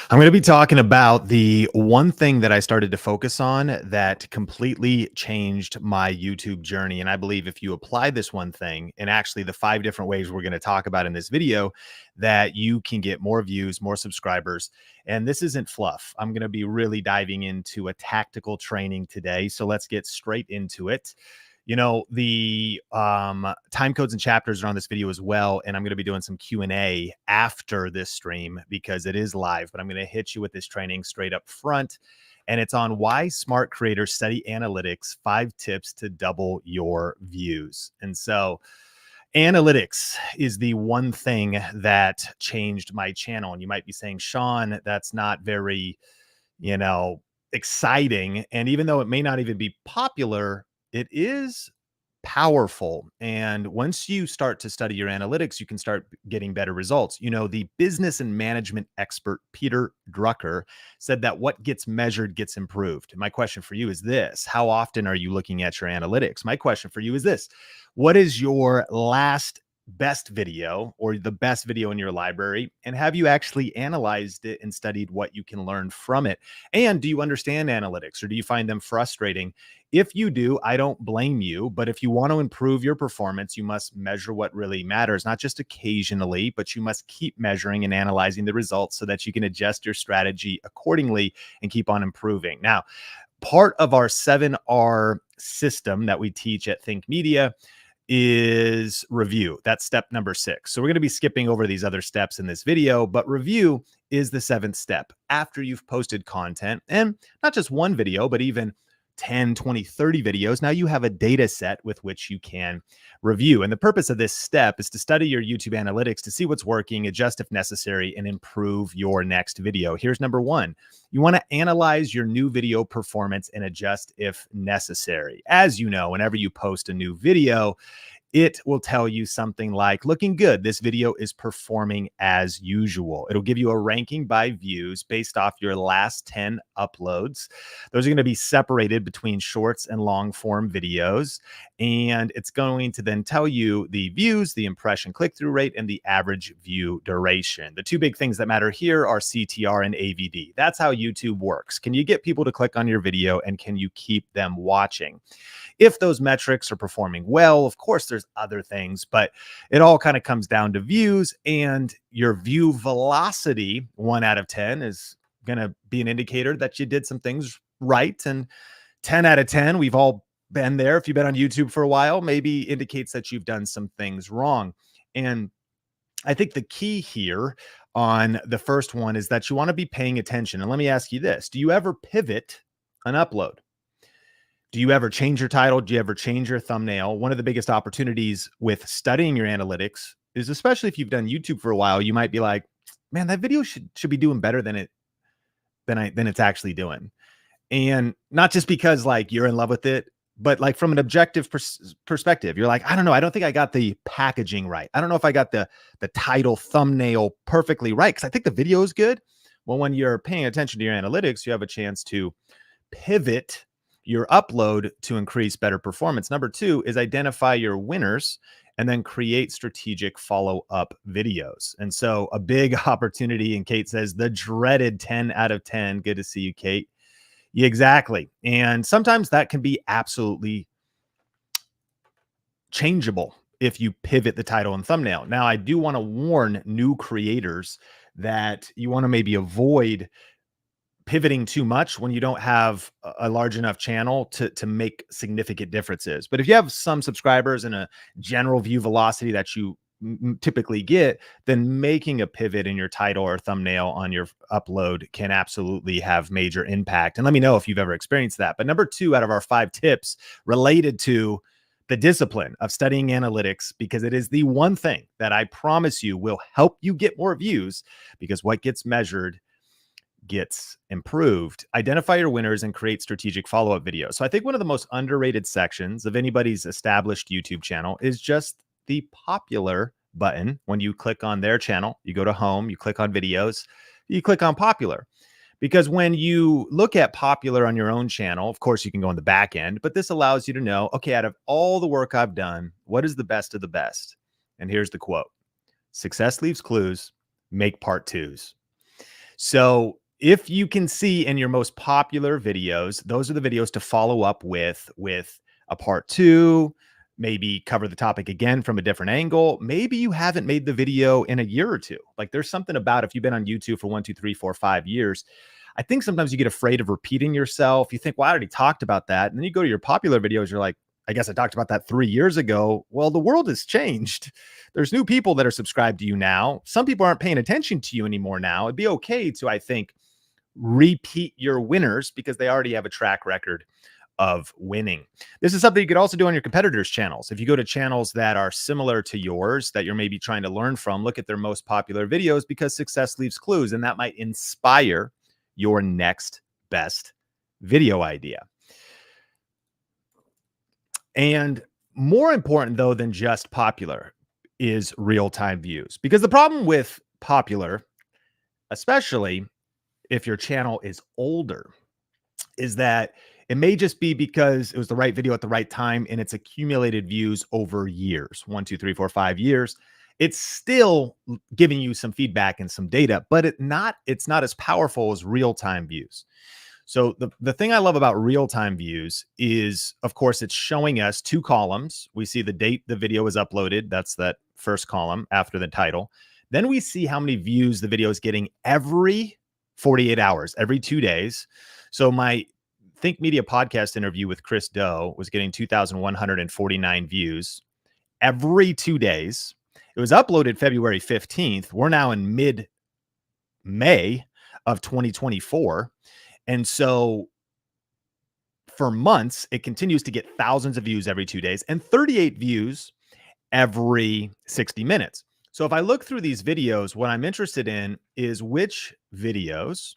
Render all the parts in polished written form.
I'm going to be talking about the one thing that I started to focus on that completely changed my YouTube journey. And I believe if you apply this one thing and actually the 5 different ways we're going to talk about in this video, that you can get more views, more subscribers. And this isn't fluff. I'm going to be really diving into a tactical training today. So let's get straight into it. The time codes and chapters are on this video as well, and I'm going to be doing some Q&A after this stream because it is live, but I'm going to hit you with this training straight up front, and it's on why smart creators study analytics, 5 tips to double your views. And so analytics is the one thing that changed my channel. And you might be saying, Sean, that's not very, you know, exciting. And even though it may not even be popular, it is powerful. And once you start to study your analytics, you can start getting better results. The business and management expert Peter Drucker said that what gets measured gets improved. My question for you is this: how often are you looking at your analytics? My question for you is this: what is your last best video or the best video in your library? And have you actually analyzed it and studied what you can learn from it? And do you understand analytics, or do you find them frustrating? If you do, I don't blame you. But if you want to improve your performance, you must measure what really matters, not just occasionally, but you must keep measuring and analyzing the results so that you can adjust your strategy accordingly and keep on improving. Now, part of our 7R system that we teach at Think Media is review. That's step number 6. So we're going to be skipping over these other steps in this video, but review is the 7th step after you've posted content, and not just one video, but even 10, 20, 30 videos. Now you have a data set with which you can review. And the purpose of this step is to study your YouTube analytics to see what's working, adjust if necessary, and improve your next video. Here's number 1. You want to analyze your new video performance and adjust if necessary. As you know, whenever you post a new video, it will tell you something like, looking good, this video is performing as usual. It'll give you a ranking by views based off your last 10 uploads. Those are going to be separated between shorts and long form videos. And it's going to then tell you the views, the impression click-through rate, and the average view duration. The 2 big things that matter here are CTR and AVD. That's how YouTube works. Can you get people to click on your video, and can you keep them watching? If those metrics are performing well, of course, there's other things, but it all kind of comes down to views, and your view velocity, 1 out of 10, is going to be an indicator that you did some things right. And 10 out of 10, we've all been there. If you've been on YouTube for a while, maybe indicates that you've done some things wrong. And I think the key here on the first one is that you want to be paying attention. And let me ask you this: do you ever pivot an upload? Do you ever change your title? Do you ever change your thumbnail? One of the biggest opportunities with studying your analytics is, especially if you've done YouTube for a while, you might be like, man, that video should be doing better than it's actually doing. And not just because like you're in love with it, but like from an objective perspective, you're like, I don't know, I don't think I got the packaging right. I don't know if I got the title thumbnail perfectly right, because I think the video is good. Well, when you're paying attention to your analytics, you have a chance to pivot your upload to increase better performance. Number 2 is identify your winners and then create strategic follow-up videos. And so a big opportunity, and Kate says the dreaded 10 out of 10. Good to see you, Kate. Yeah, exactly. And sometimes that can be absolutely changeable if you pivot the title and thumbnail. Now, I do want to warn new creators that you want to maybe avoid pivoting too much when you don't have a large enough channel to make significant differences. But if you have some subscribers and a general view velocity that you typically get, then making a pivot in your title or thumbnail on your upload can absolutely have major impact. And let me know if you've ever experienced that. But number 2 out of our 5 tips related to the discipline of studying analytics, because it is the one thing that I promise you will help you get more views, because what gets measured gets improved. Identify your winners and create strategic follow-up videos. So I think one of the most underrated sections of anybody's established YouTube channel is just the popular button. When you click on their channel, you go to home, you click on videos, you click on popular. Because when you look at popular on your own channel, of course, you can go on the back end, but this allows you to know, okay, out of all the work I've done, what is the best of the best? And here's the quote: success leaves clues, make part 2s. So if you can see in your most popular videos, those are the videos to follow up with a part two, maybe cover the topic again from a different angle. Maybe you haven't made the video in a year or two. Like there's something about if you've been on YouTube for 1, 2, 3, 4, 5 years, I think sometimes you get afraid of repeating yourself. You think, well, I already talked about that. And then you go to your popular videos, you're like, I guess I talked about that 3 years ago. Well, the world has changed. There's new people that are subscribed to you now. Some people aren't paying attention to you anymore now. It'd be okay to, I think, repeat your winners because they already have a track record of winning. This is something you could also do on your competitors' channels. If you go to channels that are similar to yours that you're maybe trying to learn from, look at their most popular videos because success leaves clues, and that might inspire your next best video idea. And more important, though, than just popular is real-time views. Because the problem with popular, especially if your channel is older, is that it may just be because it was the right video at the right time and it's accumulated views over years, 1, 2, 3, 4, 5 years. It's still giving you some feedback and some data, but it's not as powerful as real-time views. So the thing I love about real-time views is, of course, it's showing us two columns. We see the date the video was uploaded. That's that first column after the title. Then we see how many views the video is getting every 48 hours, every 2 days. So my Think Media podcast interview with Chris Doe was getting 2,149 views every 2 days. It was uploaded February 15th. We're now in mid-May of 2024. And so for months, it continues to get thousands of views every 2 days and 38 views every 60 minutes. So if I look through these videos, what I'm interested in is which videos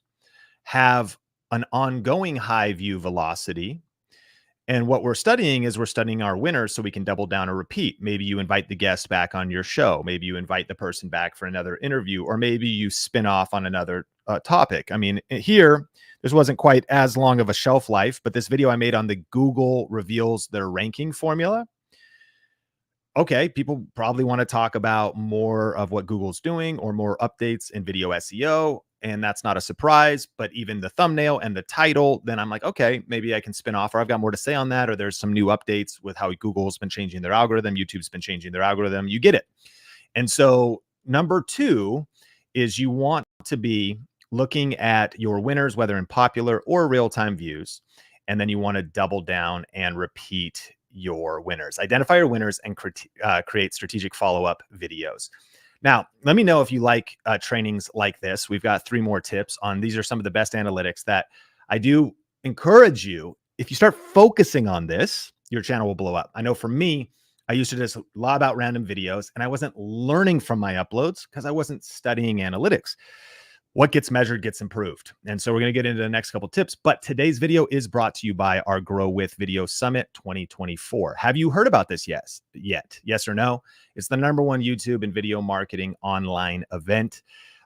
have an ongoing high view velocity. And what we're studying is we're studying our winners so we can double down or repeat. Maybe you invite the guest back on your show. Maybe you invite the person back for another interview, or maybe you spin off on another topic. I mean, here, this wasn't quite as long of a shelf life, but this video I made on the Google reveals their ranking formula. Okay, people probably want to talk about more of what Google's doing or more updates in video SEO. And that's not a surprise, but even the thumbnail and the title, then I'm like, okay, maybe I can spin off, or I've got more to say on that, or there's some new updates with how Google's been changing their algorithm. YouTube's been changing their algorithm. You get it. And so number two is you want to be looking at your winners, whether in popular or real-time views. And then you want to double down and repeat your winners. Identify your winners and create strategic follow-up videos. Now, let me know if you like trainings like this. We've got 3 more tips on these are some of the best analytics that I do encourage you. If you start focusing on this, your channel will blow up. I know for me, I used to just lob out random videos and I wasn't learning from my uploads because I wasn't studying analytics. What gets measured gets improved. And so we're going to get into the next couple tips, but today's video is brought to you by our Grow With Video Summit 2024. Have you heard about this yet? Yes or no? It's the #1 YouTube and video marketing online event.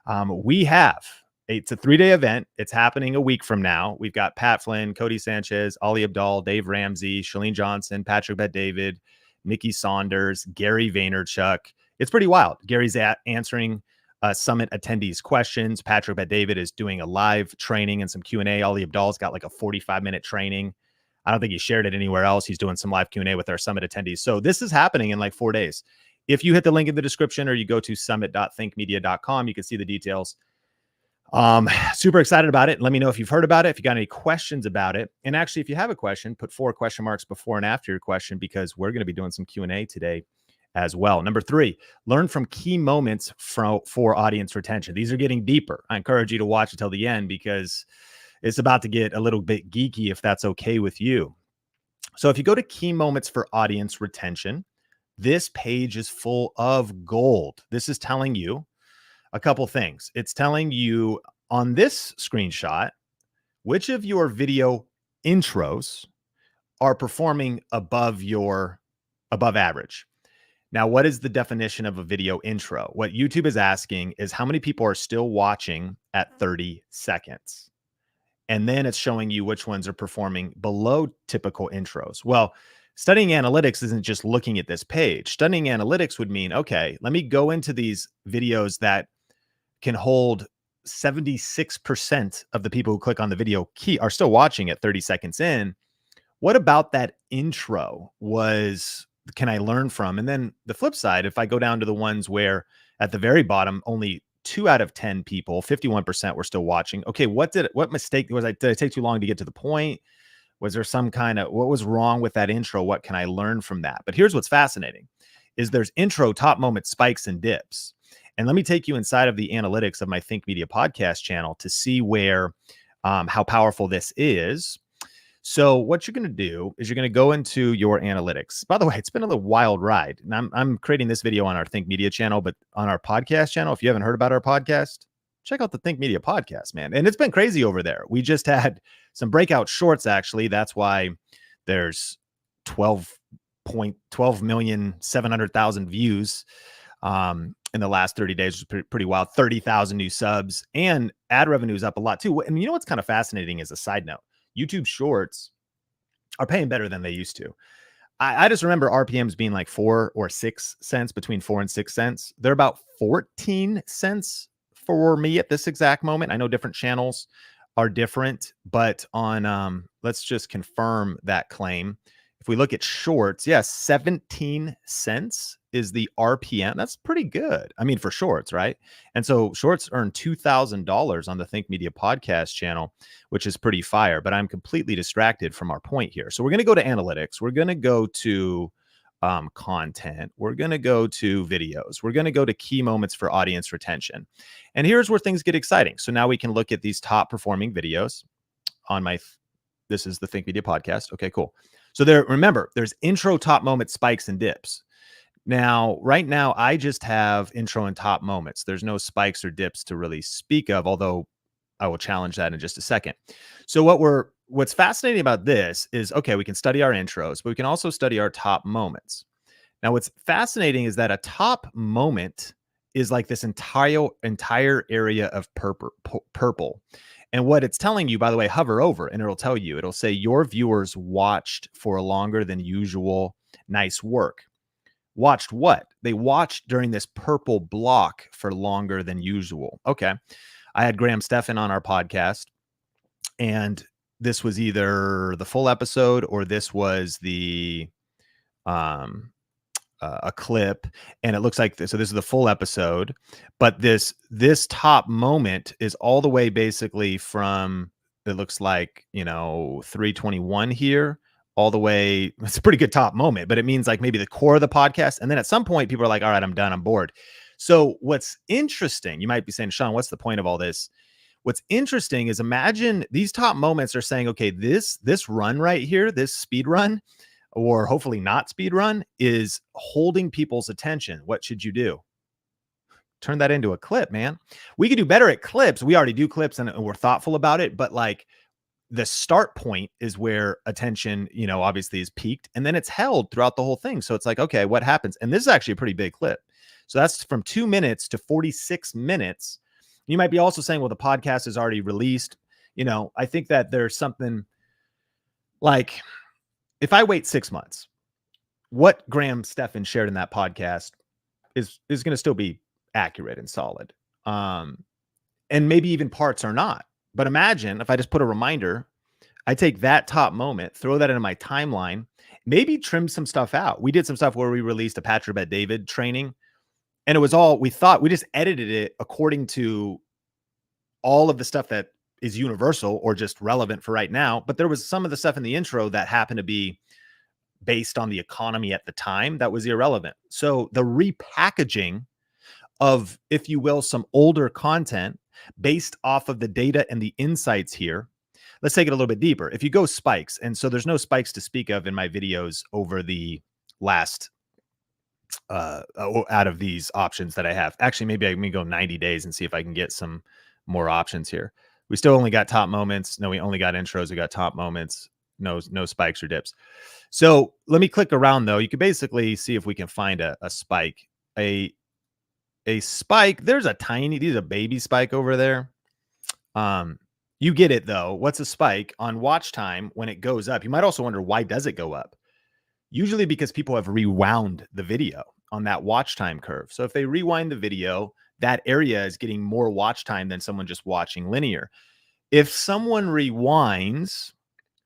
It's a 3-day event. It's happening a week from now. We've got Pat Flynn, Cody Sanchez, Ali Abdal, Dave Ramsey, Shalene Johnson, Patrick Bet-David, Nikki Saunders, Gary Vaynerchuk. It's pretty wild. Gary's answering Summit attendees questions. Patrick Bet-David is doing a live training and some Q&A. Ali Abdal's got like a 45-minute training. I don't think he shared it anywhere else. He's doing some live Q&A with our Summit attendees. So this is happening in like 4 days. If you hit the link in the description or you go to summit.thinkmedia.com, you can see the details. Super excited about it. Let me know if you've heard about it, if you got any questions about it. And actually, if you have a question, put 4 question marks before and after your question, because we're going to be doing some Q&A today as well. Number 3, learn from key moments for audience retention. These are getting deeper. I encourage you to watch until the end because it's about to get a little bit geeky if that's okay with you. So if you go to key moments for audience retention, this page is full of gold. This is telling you a couple things. It's telling you on this screenshot, which of your video intros are performing above average. Now, what is the definition of a video intro? What YouTube is asking is how many people are still watching at 30 seconds. And then it's showing you which ones are performing below typical intros. Well, studying analytics isn't just looking at this page. Studying analytics would mean, okay, let me go into these videos that can hold 76% of the people who click on the video key are still watching at 30 seconds in. What about that intro can I learn from? And then the flip side, if I go down to the ones where at the very bottom, only 2 out of 10 people, 51% were still watching. Okay, what mistake did I take too long to get to the point? Was there what was wrong with that intro? What can I learn from that? But here's what's fascinating is there's intro, top moment, spikes, and dips. And let me take you inside of the analytics of my Think Media podcast channel to see how powerful this is. So what you're going to do is you're going to go into your analytics. By the way, it's been a little wild ride. And I'm creating this video on our Think Media channel, but on our podcast channel, if you haven't heard about our podcast, check out the Think Media podcast, man. And it's been crazy over there. We just had some breakout shorts, actually. That's why there's 12,700,000 views in the last 30 days, which is pretty wild. 30,000 new subs, and ad revenue is up a lot too. And you know what's kind of fascinating as a side note? YouTube Shorts are paying better than they used to. I just remember RPMs being like 4 or 6 cents, between 4 and 6 cents. They're about 14 cents for me at this exact moment. I know different channels are different, but on let's just confirm that claim. If we look at shorts, yes, 17 cents is the RPM. That's pretty good. I mean, for shorts, right? And so shorts earn $2,000 on the Think Media podcast channel, which is pretty fire, but I'm completely distracted from our point here. So we're going to go to analytics. We're going to go to content. We're going to go to videos. We're going to go to key moments for audience retention. And here's where things get exciting. So now we can look at these top performing videos on this is the Think Media podcast. Okay, cool. So remember, there's intro, top moments, spikes, and dips. Now, right now, I just have intro and top moments. There's no spikes or dips to really speak of, although I will challenge that in just a second. So what's fascinating about this is, okay, we can study our intros, but we can also study our top moments. Now, what's fascinating is that a top moment is like this entire area of purple. And what it's telling you, by the way, hover over and it'll say your viewers watched for longer than usual. Nice work. Watched what? They watched during this purple block for longer than usual. Okay. I had Graham Stephan on our podcast, and this was either the full episode or this was the a clip, and it looks like this. So this is the full episode, but this top moment is all the way basically from, it looks like, 321 here all the way. It's a pretty good top moment, but it means like maybe the core of the podcast. And then at some point people are like, all right, I'm done. I'm bored. So what's interesting, you might be saying, Sean, what's the point of all this? What's interesting is, imagine these top moments are saying, okay, this run right here, this speed run, or hopefully not speed run, is holding people's attention. What should you do? Turn that into a clip, man. We could do better at clips. We already do clips and we're thoughtful about it, but like the start point is where attention, obviously is peaked, and then it's held throughout the whole thing. So it's like, okay, what happens? And this is actually a pretty big clip. So that's from 2 minutes to 46 minutes. You might be also saying, well, the podcast is already released. I think that there's something like, if I wait 6 months, what Graham Stephan shared in that podcast is going to still be accurate and solid. And maybe even parts are not. But imagine if I just put a reminder, I take that top moment, throw that into my timeline, maybe trim some stuff out. We did some stuff where we released a Patrick Bet David training, and it was all, we just edited it according to all of the stuff that is universal or just relevant for right now. But there was some of the stuff in the intro that happened to be based on the economy at the time that was irrelevant. So the repackaging of, if you will, some older content based off of the data and the insights here. Let's take it a little bit deeper. If you go spikes, and so there's no spikes to speak of in my videos over the last out of these options that I have. Actually, maybe I can go 90 days and see if I can get some more options here. We still only got top moments. No, we only got intros. We got top moments. No spikes or dips. So let me click around though. You can basically see if we can find a spike, a spike. There's a baby spike over there. You get it though. What's a spike on watch time when it goes up? You might also wonder, why does it go up? Usually because people have rewound the video on that watch time curve. So if they rewind the video, that area is getting more watch time than someone just watching linear. If someone rewinds,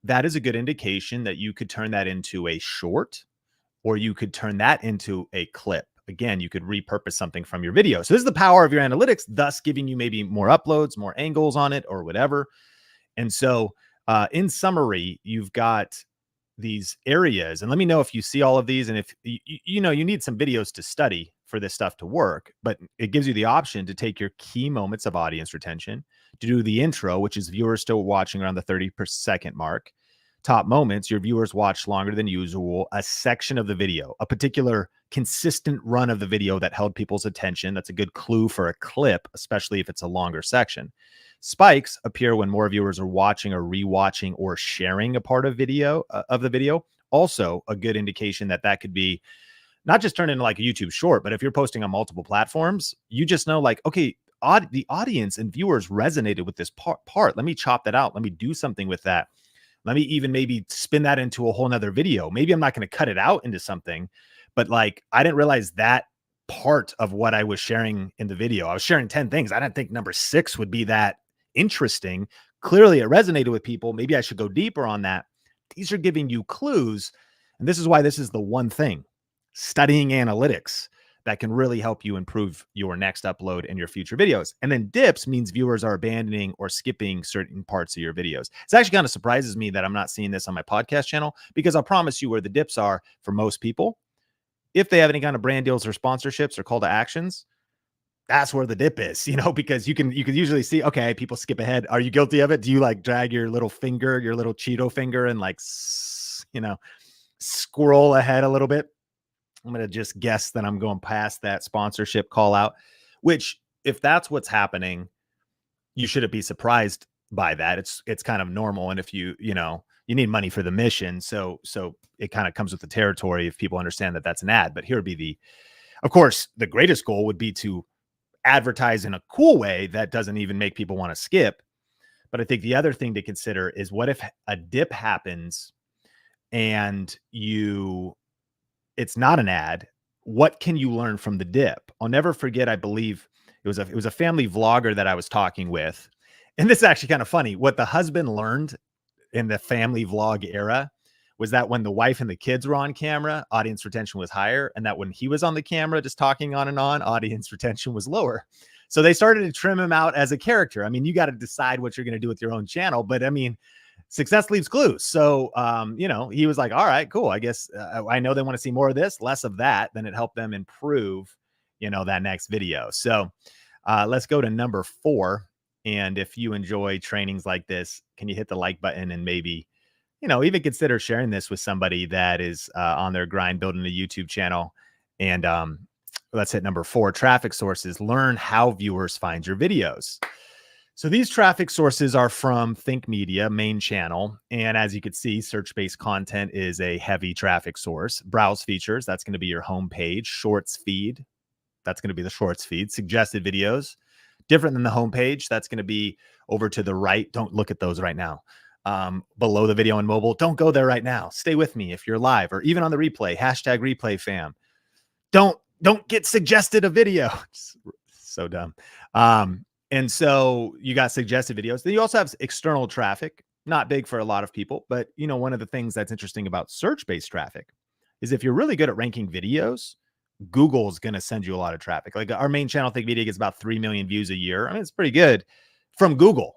that is a good indication that you could turn that into a short, or you could turn that into a clip. Again, you could repurpose something from your video. So this is the power of your analytics, thus giving you maybe more uploads, more angles on it, or whatever. And so in summary, you've got these areas, and let me know if you see all of these, and if you know, you need some videos to study for this stuff to work, but it gives you the option to take your key moments of audience retention, to do the intro, which is viewers still watching around the 30 per second mark. Top moments, your viewers watch longer than usual, a section of the video, a particular consistent run of the video that held people's attention. That's a good clue for a clip, especially if it's a longer section. Spikes appear when more viewers are watching or rewatching or sharing a part of the video. Also a good indication that that could be not just turned into like a YouTube short, but if you're posting on multiple platforms, you just know like, okay, the audience and viewers resonated with this part. Let me chop that out. Let me do something with that. Let me even maybe spin that into a whole nother video. Maybe I'm not going to cut it out into something, but like, I didn't realize that part of what I was sharing in the video. I was sharing 10 things. I didn't think number 6 would be that interesting. Clearly it resonated with people. Maybe I should go deeper on that. These are giving you clues. And this is why this is the one thing, studying analytics, that can really help you improve your next upload and your future videos. And then dips means viewers are abandoning or skipping certain parts of your videos. It actually kind of surprises me that I'm not seeing this on my podcast channel, because I'll promise you where the dips are for most people, if they have any kind of brand deals or sponsorships or call to actions, that's where the dip is, you know, because you can usually see, okay, people skip ahead. Are you guilty of it? Do you like drag your little finger, your little Cheeto finger, and like, you know, scroll ahead a little bit? I'm going to just guess that I'm going past that sponsorship call out, which if that's what's happening, you shouldn't be surprised by that. It's kind of normal. And if you need money for the mission. So it kind of comes with the territory if people understand that that's an ad. But here would be of course, the greatest goal would be to advertise in a cool way that doesn't even make people want to skip. But I think the other thing to consider is, what if a dip happens and it's not an ad? What can you learn from the dip? I'll never forget, I believe it was a family vlogger that I was talking with. And this is actually kind of funny. What the husband learned in the family vlog era was that when the wife and the kids were on camera, audience retention was higher. And that when he was on the camera, just talking on and on, audience retention was lower. So they started to trim him out as a character. I mean, you got to decide what you're going to do with your own channel, but I mean, success leaves clues. So, he was like, all right, cool. I guess I know they want to see more of this, less of that. Then it helped them improve, that next video. So let's go to number 4. And if you enjoy trainings like this, can you hit the like button and maybe, even consider sharing this with somebody that is on their grind, building a YouTube channel. And let's hit number 4, traffic sources. Learn how viewers find your videos. So these traffic sources are from Think Media main channel. And as you can see, search-based content is a heavy traffic source. Browse features, that's going to be your home page. Shorts feed, that's going to be the shorts feed. Suggested videos, different than the home page. That's going to be over to the right. Don't look at those right now. Below the video and mobile. Don't go there right now. Stay with me if you're live or even on the replay. Hashtag replay fam. Don't get suggested a video. So dumb. And so you got suggested videos. Then you also have external traffic, not big for a lot of people. But, one of the things that's interesting about search-based traffic is if you're really good at ranking videos, Google's going to send you a lot of traffic. Like our main channel, Think Media, gets about 3 million views a year. I mean, it's pretty good from Google.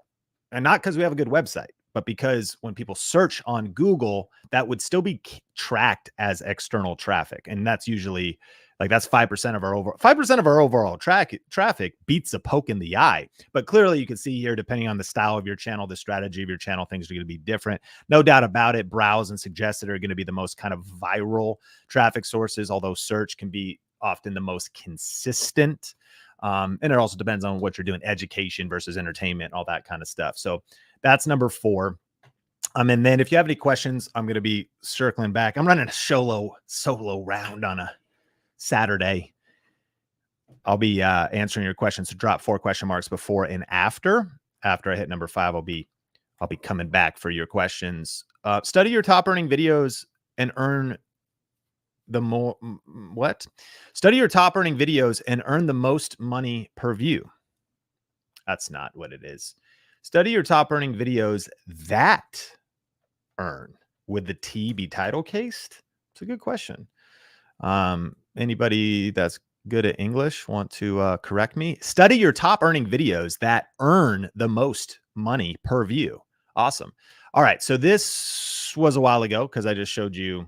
And not because we have a good website, but because when people search on Google, that would still be tracked as external traffic. And that's usually that's 5% of our overall traffic beats a poke in the eye. But clearly you can see here, depending on the style of your channel, the strategy of your channel, things are going to be different. No doubt about it. Browse and suggested are going to be the most kind of viral traffic sources, although search can be often the most consistent. And it also depends on what you're doing, education versus entertainment, all that kind of stuff. So that's number 4. And then if you have any questions, I'm going to be circling back. I'm running a solo round on a Saturday. I'll be answering your questions. So drop 4 question marks before and after. After I hit number 5, I'll be coming back for your questions. Study your top earning videos and earn the more what? Study your top earning videos and earn the most money per view. That's not what it is. Study your top earning videos that earn. Would the T be title cased? It's a good question. Anybody that's good at English want to correct me? Study your top earning videos that earn the most money per view. Awesome. All right. So this was a while ago because I just showed you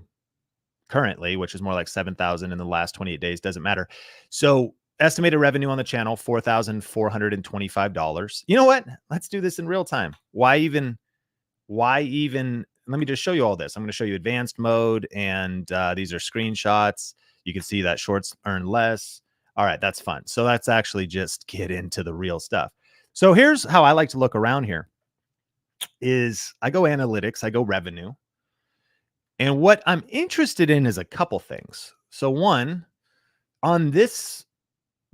currently, which is more like 7,000 in the last 28 days. Doesn't matter. So estimated revenue on the channel, $4,425. You know what? Let's do this in real time. Why even? Let me just show you all this. I'm going to show you advanced mode, and these are screenshots. You can see that shorts earn less. All right, that's fun. So let's actually just get into the real stuff. So here's how I like to look around here is I go analytics, I go revenue. And what I'm interested in is a couple things. So one, on this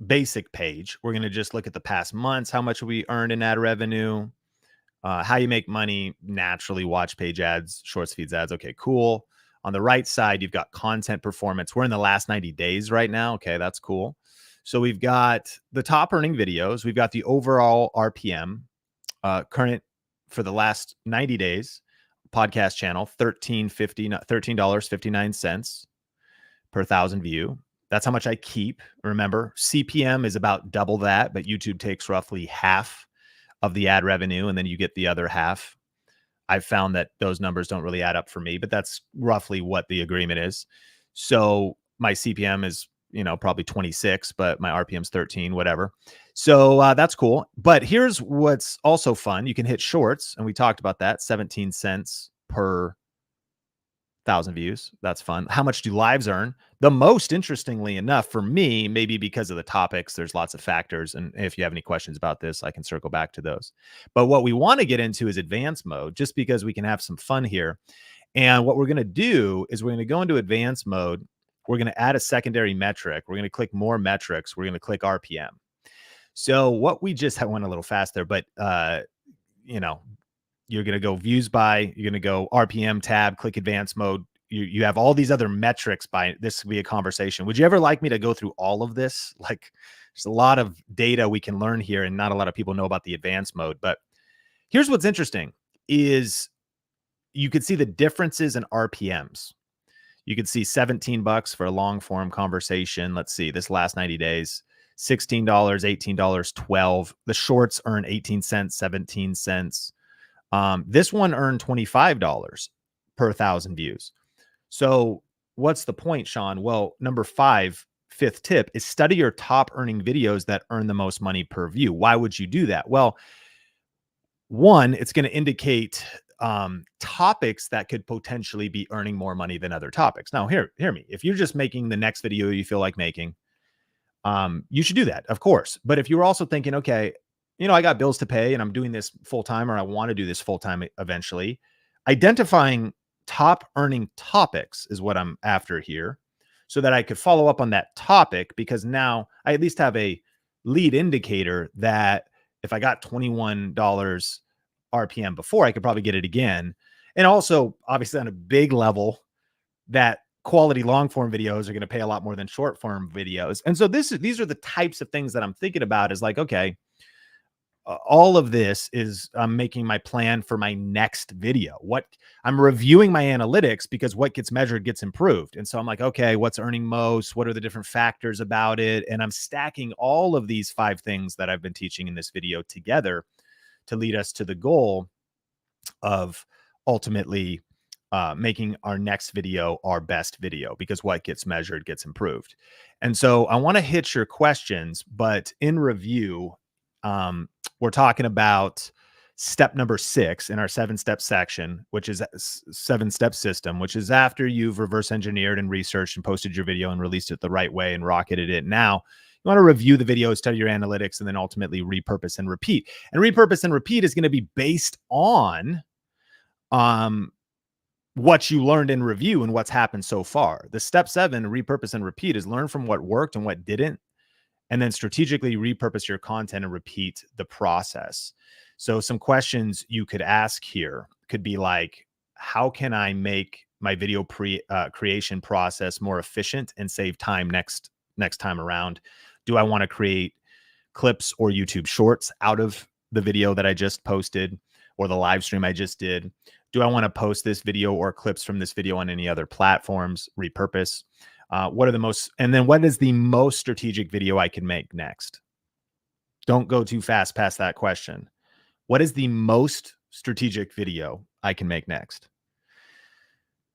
basic page, we're going to just look at the past months, how much we earned in ad revenue, how you make money naturally, watch page ads, shorts, feeds ads. Okay, cool. On the right side, you've got content performance. We're in the last 90 days right now. Okay, that's cool. So we've got the top earning videos. We've got the overall RPM, current for the last 90 days, podcast channel, $13.59 per thousand view. That's how much I keep. Remember, CPM is about double that, but YouTube takes roughly half of the ad revenue, and then you get the other half. I've found that those numbers don't really add up for me, but that's roughly what the agreement is. So my CPM is, probably 26, but my RPM is 13, whatever. So that's cool. But here's what's also fun. You can hit shorts, and we talked about that, 17 cents per thousand views. That's fun. How much do lives earn? The most, interestingly enough, for me, maybe because of the topics, there's lots of factors. And if you have any questions about this, I can circle back to those. But what we want to get into is advanced mode, just because we can have some fun here. And what we're going to do is we're going to go into advanced mode. We're going to add a secondary metric. We're going to click more metrics. We're going to click RPM. So what we just, I went a little fast there, but you're going to go views by, you're going to go RPM tab, click advanced mode. You have all these other metrics by, this could be a conversation. Would you ever like me to go through all of this? Like, there's a lot of data we can learn here, and not a lot of people know about the advanced mode. But here's what's interesting is you could see the differences in RPMs. You could see $17 for a long form conversation. Let's see, this last 90 days, $16, $18, $12. The shorts earn 18 cents, 17 cents. This one earned $25 per thousand views. So what's the point, Sean? Well, number 5, fifth tip is study your top earning videos that earn the most money per view. Why would you do that? Well, one, it's going to indicate topics that could potentially be earning more money than other topics. Now, hear me. If you're just making the next video you feel like making, you should do that, of course. But if you're also thinking, okay, I got bills to pay and I'm doing this full time, or I want to do this full time eventually, identifying top earning topics is what I'm after here, so that I could follow up on that topic, because now I at least have a lead indicator that if I got $21 RPM before, I could probably get it again. And also, obviously, on a big level, that quality long form videos are going to pay a lot more than short form videos. And so these are the types of things that I'm thinking about, is like, okay, all of this is I'm making my plan for my next video. What I'm reviewing my analytics, because what gets measured gets improved. And so I'm like, okay, what's earning most? What are the different factors about it? And I'm stacking all of these 5 things that I've been teaching in this video together to lead us to the goal of ultimately making our next video our best video, because what gets measured gets improved. And so I want to hit your questions, but in review, we're talking about step number 6 in our 7-step section, which is 7-step system, which is after you've reverse engineered and researched and posted your video and released it the right way and rocketed it. Now you want to review the video, study your analytics, and then ultimately repurpose and repeat. And repurpose and repeat is going to be based on what you learned in review and what's happened so far. The step 7, repurpose and repeat, is learn from what worked and what didn't, and then strategically repurpose your content and repeat the process. So some questions you could ask here could be like, how can I make my video creation process more efficient and save time next time around? Do I want to create clips or YouTube shorts out of the video that I just posted or the live stream I just did? Do I want to post this video or clips from this video on any other platforms, repurpose? What is the most strategic video I can make next? Don't go too fast past that question. What is the most strategic video I can make next?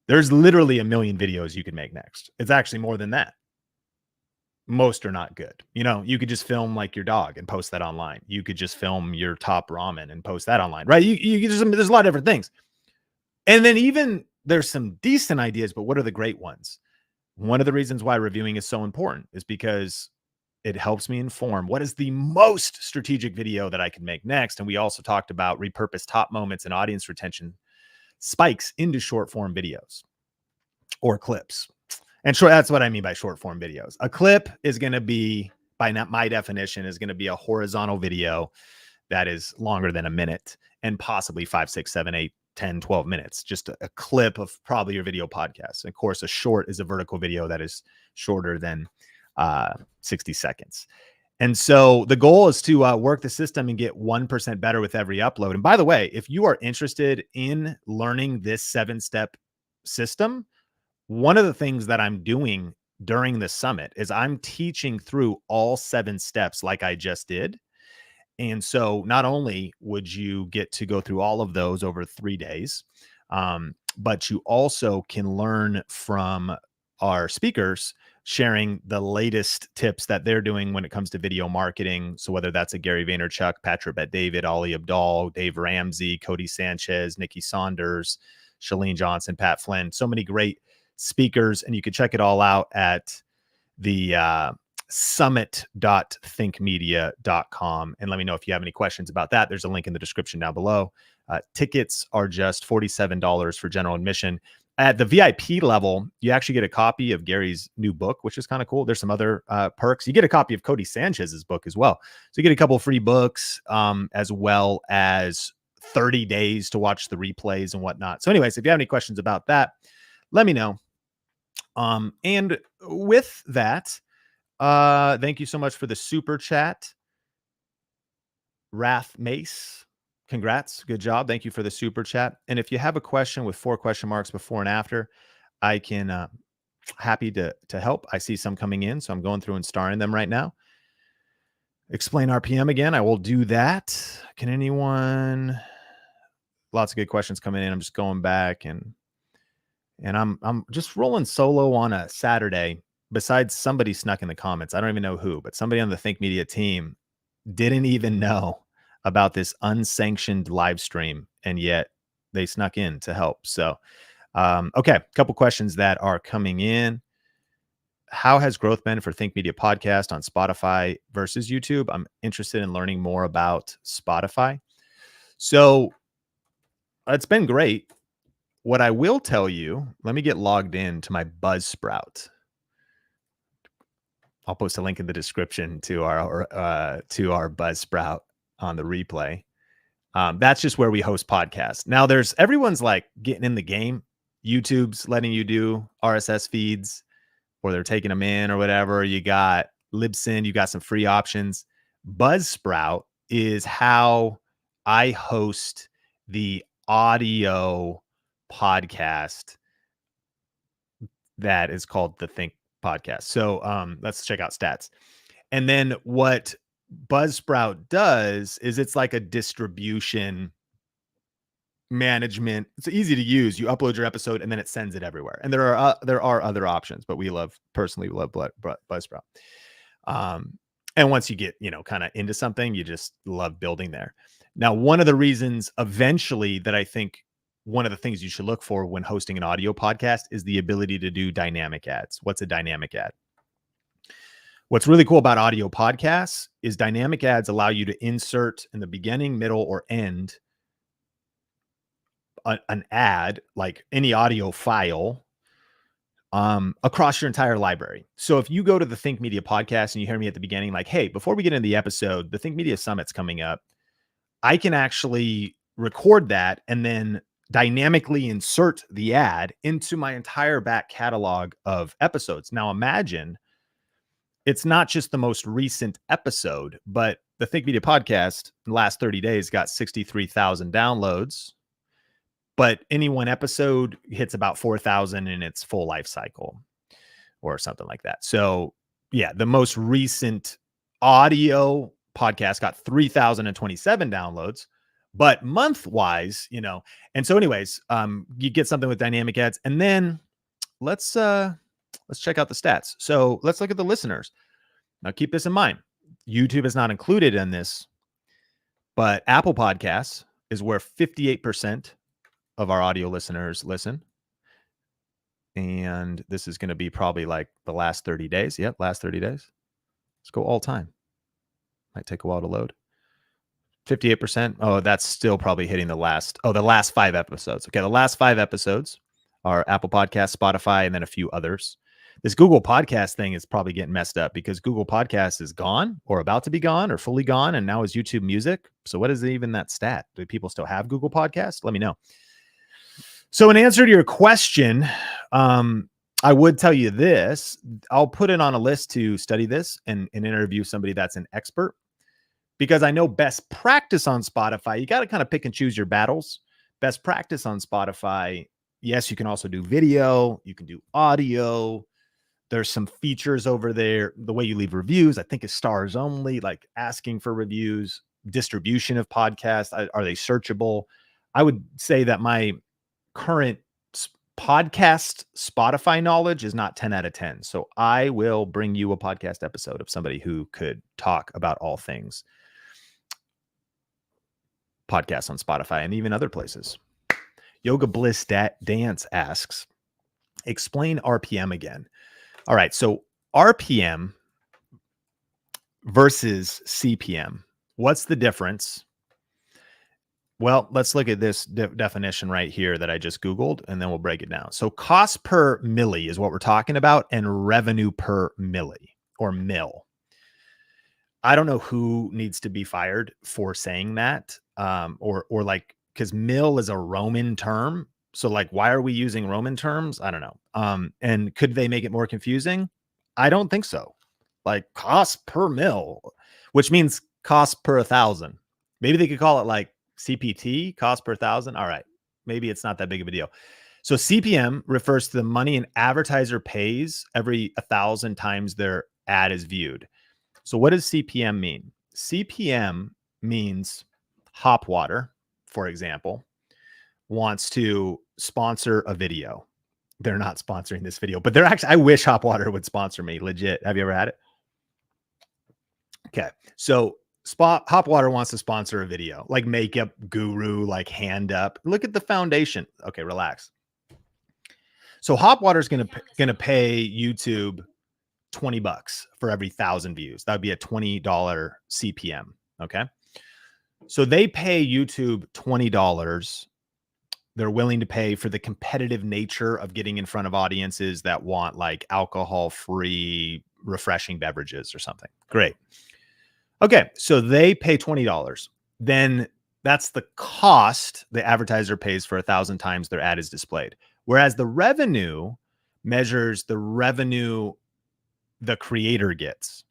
There's literally a million videos you can make next. It's actually more than that. Most are not good. You could just film like your dog and post that online. You could just film your top ramen and post that online, right? There's a lot of different things. And then even there's some decent ideas, but what are the great ones? One of the reasons why reviewing is so important is because it helps me inform what is the most strategic video that I can make next. And we also talked about repurpose top moments and audience retention spikes into short form videos or clips. And that's what I mean by short form videos. A clip is going to be, by my definition, is going to be a horizontal video that is longer than a minute and possibly 5, 6, 7, 8, 10, 12 minutes. Just a clip of probably your video podcast. And of course, a short is a vertical video that is shorter than 60 seconds. And so the goal is to work the system and get 1% better with every upload. And by the way, if you are interested in learning this 7-step system, one of the things that I'm doing during the summit is I'm teaching through all 7 steps like I just did. And so not only would you get to go through all of those over 3 days, but you also can learn from our speakers sharing the latest tips that they're doing when it comes to video marketing. So whether that's a Gary Vaynerchuk, Patrick Bet-David, Ali Abdaal, Dave Ramsey, Cody Sanchez, Nikki Saunders, Shalene Johnson, Pat Flynn, so many great speakers. And you can check it all out at the summit.thinkmedia.com. And let me know if you have any questions about that. There's a link in the description down below. Tickets are just $47 for general admission. At the VIP level, you actually get a copy of Gary's new book, which is kind of cool. There's some other perks. You get a copy of Cody Sanchez's book as well. So you get a couple free books, as well as 30 days to watch the replays and whatnot. So anyways, if you have any questions about that, let me know. And with that, thank you so much for the super chat. Wrath Mace, congrats. Good job. Thank you for the super chat. And if you have a question with 4 question marks before and after, I can, happy to help. I see some coming in, so I'm going through and starring them right now. Explain RPM again. I will do that. Can anyone, lots of good questions coming in. I'm just going back and I'm just rolling solo on a Saturday. Besides, somebody snuck in the comments. I don't even know who, but somebody on the Think Media team didn't even know about this unsanctioned live stream, and yet they snuck in to help. So, okay, a couple questions that are coming in. How has growth been for Think Media Podcast on Spotify versus YouTube? I'm interested in learning more about Spotify. So it's been great. What I will tell you, let me get logged in to my Buzzsprout. I'll post a link in the description to our Buzzsprout on the replay. That's just where we host podcasts. Now everyone's like getting in the game. YouTube's letting you do RSS feeds, or they're taking them in or whatever. You got Libsyn, you got some free options. Buzzsprout is how I host the audio podcast that is called the Think Podcast. So let's check out stats. And then what Buzzsprout does is it's like a distribution management. It's easy to use. You upload your episode and then it sends it everywhere. And there are other options, but we personally love Buzzsprout. And once you get, kind of into something, you just love building there. Now, one of the reasons eventually that I think one of the things you should look for when hosting an audio podcast is the ability to do dynamic ads. What's a dynamic ad? What's really cool about audio podcasts is dynamic ads allow you to insert in the beginning, middle, or end an ad, like any audio file, across your entire library. So if you go to the Think Media Podcast and you hear me at the beginning, like, hey, before we get into the episode, the Think Media Summit's coming up, I can actually record that and then dynamically insert the ad into my entire back catalog of episodes. Now imagine it's not just the most recent episode, but the Think Media podcast in the last 30 days got 63,000 downloads, but any one episode hits about 4,000 in its full life cycle or something like that. So yeah, the most recent audio podcast got 3,027 downloads, but month wise, and so anyways, you get something with dynamic ads, and then let's check out the stats. So let's look at the listeners. Now keep this in mind. YouTube is not included in this, but Apple Podcasts is where 58% of our audio listeners listen. And this is going to be probably like the last 30 days. Yep, last 30 days. Let's go all time. Might take a while to load. 58%. Oh, that's still probably hitting the last 5 episodes. Okay, the last 5 episodes are Apple Podcasts, Spotify, and then a few others. This Google Podcast thing is probably getting messed up because Google Podcast is gone or about to be gone or fully gone, and now is YouTube Music. So what is even that stat? Do people still have Google Podcast? Let me know. So in answer to your question, I would tell you this. I'll put it on a list to study this and interview somebody that's an expert, because I know best practice on Spotify, you got to kind of pick and choose your battles. Best practice on Spotify, yes, you can also do video, you can do audio. There's some features over there. The way you leave reviews, I think, is stars only, like asking for reviews, distribution of podcasts. Are they searchable? I would say that my current podcast Spotify knowledge is not 10 out of 10. So I will bring you a podcast episode of somebody who could talk about all things podcasts on Spotify and even other places. Yoga Bliss Dance asks, explain RPM again. All right. So RPM versus CPM. What's the difference? Well, let's look at this definition right here that I just Googled, and then we'll break it down. So cost per milli is what we're talking about, and revenue per milli or mil. I don't know who needs to be fired for saying that, or like, because mil is a Roman term. So like, why are we using Roman terms? I don't know. And could they make it more confusing? I don't think so. Like cost per mil, which means cost per 1,000. Maybe they could call it like CPT, cost per 1,000. All right. Maybe it's not that big of a deal. So CPM refers to the money an advertiser pays every 1,000 times their ad is viewed. So what does CPM mean? CPM means Hopwater, for example, wants to sponsor a video. They're not sponsoring this video, but they're actually, I wish Hopwater would sponsor me. Legit. Have you ever had it? Okay. So Hopwater wants to sponsor a video, like makeup guru, like hand up. Look at the foundation. Okay, relax. So Hopwater is going to pay YouTube $20 for every 1,000 views. That would be a $20 CPM. Okay. So they pay YouTube $20. They're willing to pay for the competitive nature of getting in front of audiences that want like alcohol-free refreshing beverages or something. Great. Okay. So they pay $20. Then that's the cost the advertiser pays for 1,000 times their ad is displayed. Whereas the revenue measures the revenue the creator gets.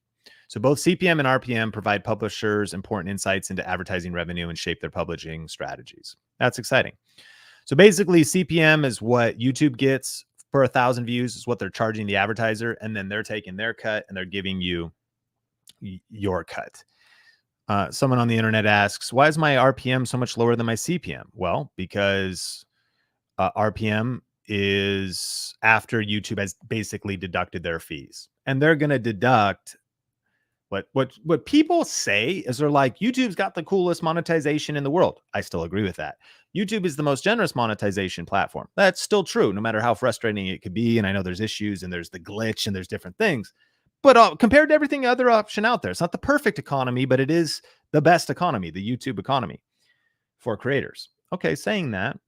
So both CPM and RPM provide publishers important insights into advertising revenue and shape their publishing strategies. That's exciting. So basically CPM is what YouTube gets per 1,000 views, is what they're charging the advertiser. And then they're taking their cut and they're giving you your cut. Someone on the internet asks, why is my RPM so much lower than my CPM? Well, because RPM is after YouTube has basically deducted their fees, and they're going to deduct what people say is they're like, YouTube's got the coolest monetization in the world. I still agree with that. YouTube is the most generous monetization platform. That's still true, no matter how frustrating it could be. And I know there's issues and there's the glitch and there's different things, but compared to everything other option out there, it's not the perfect economy, but it is the best economy, the YouTube economy for creators. Okay. Saying that,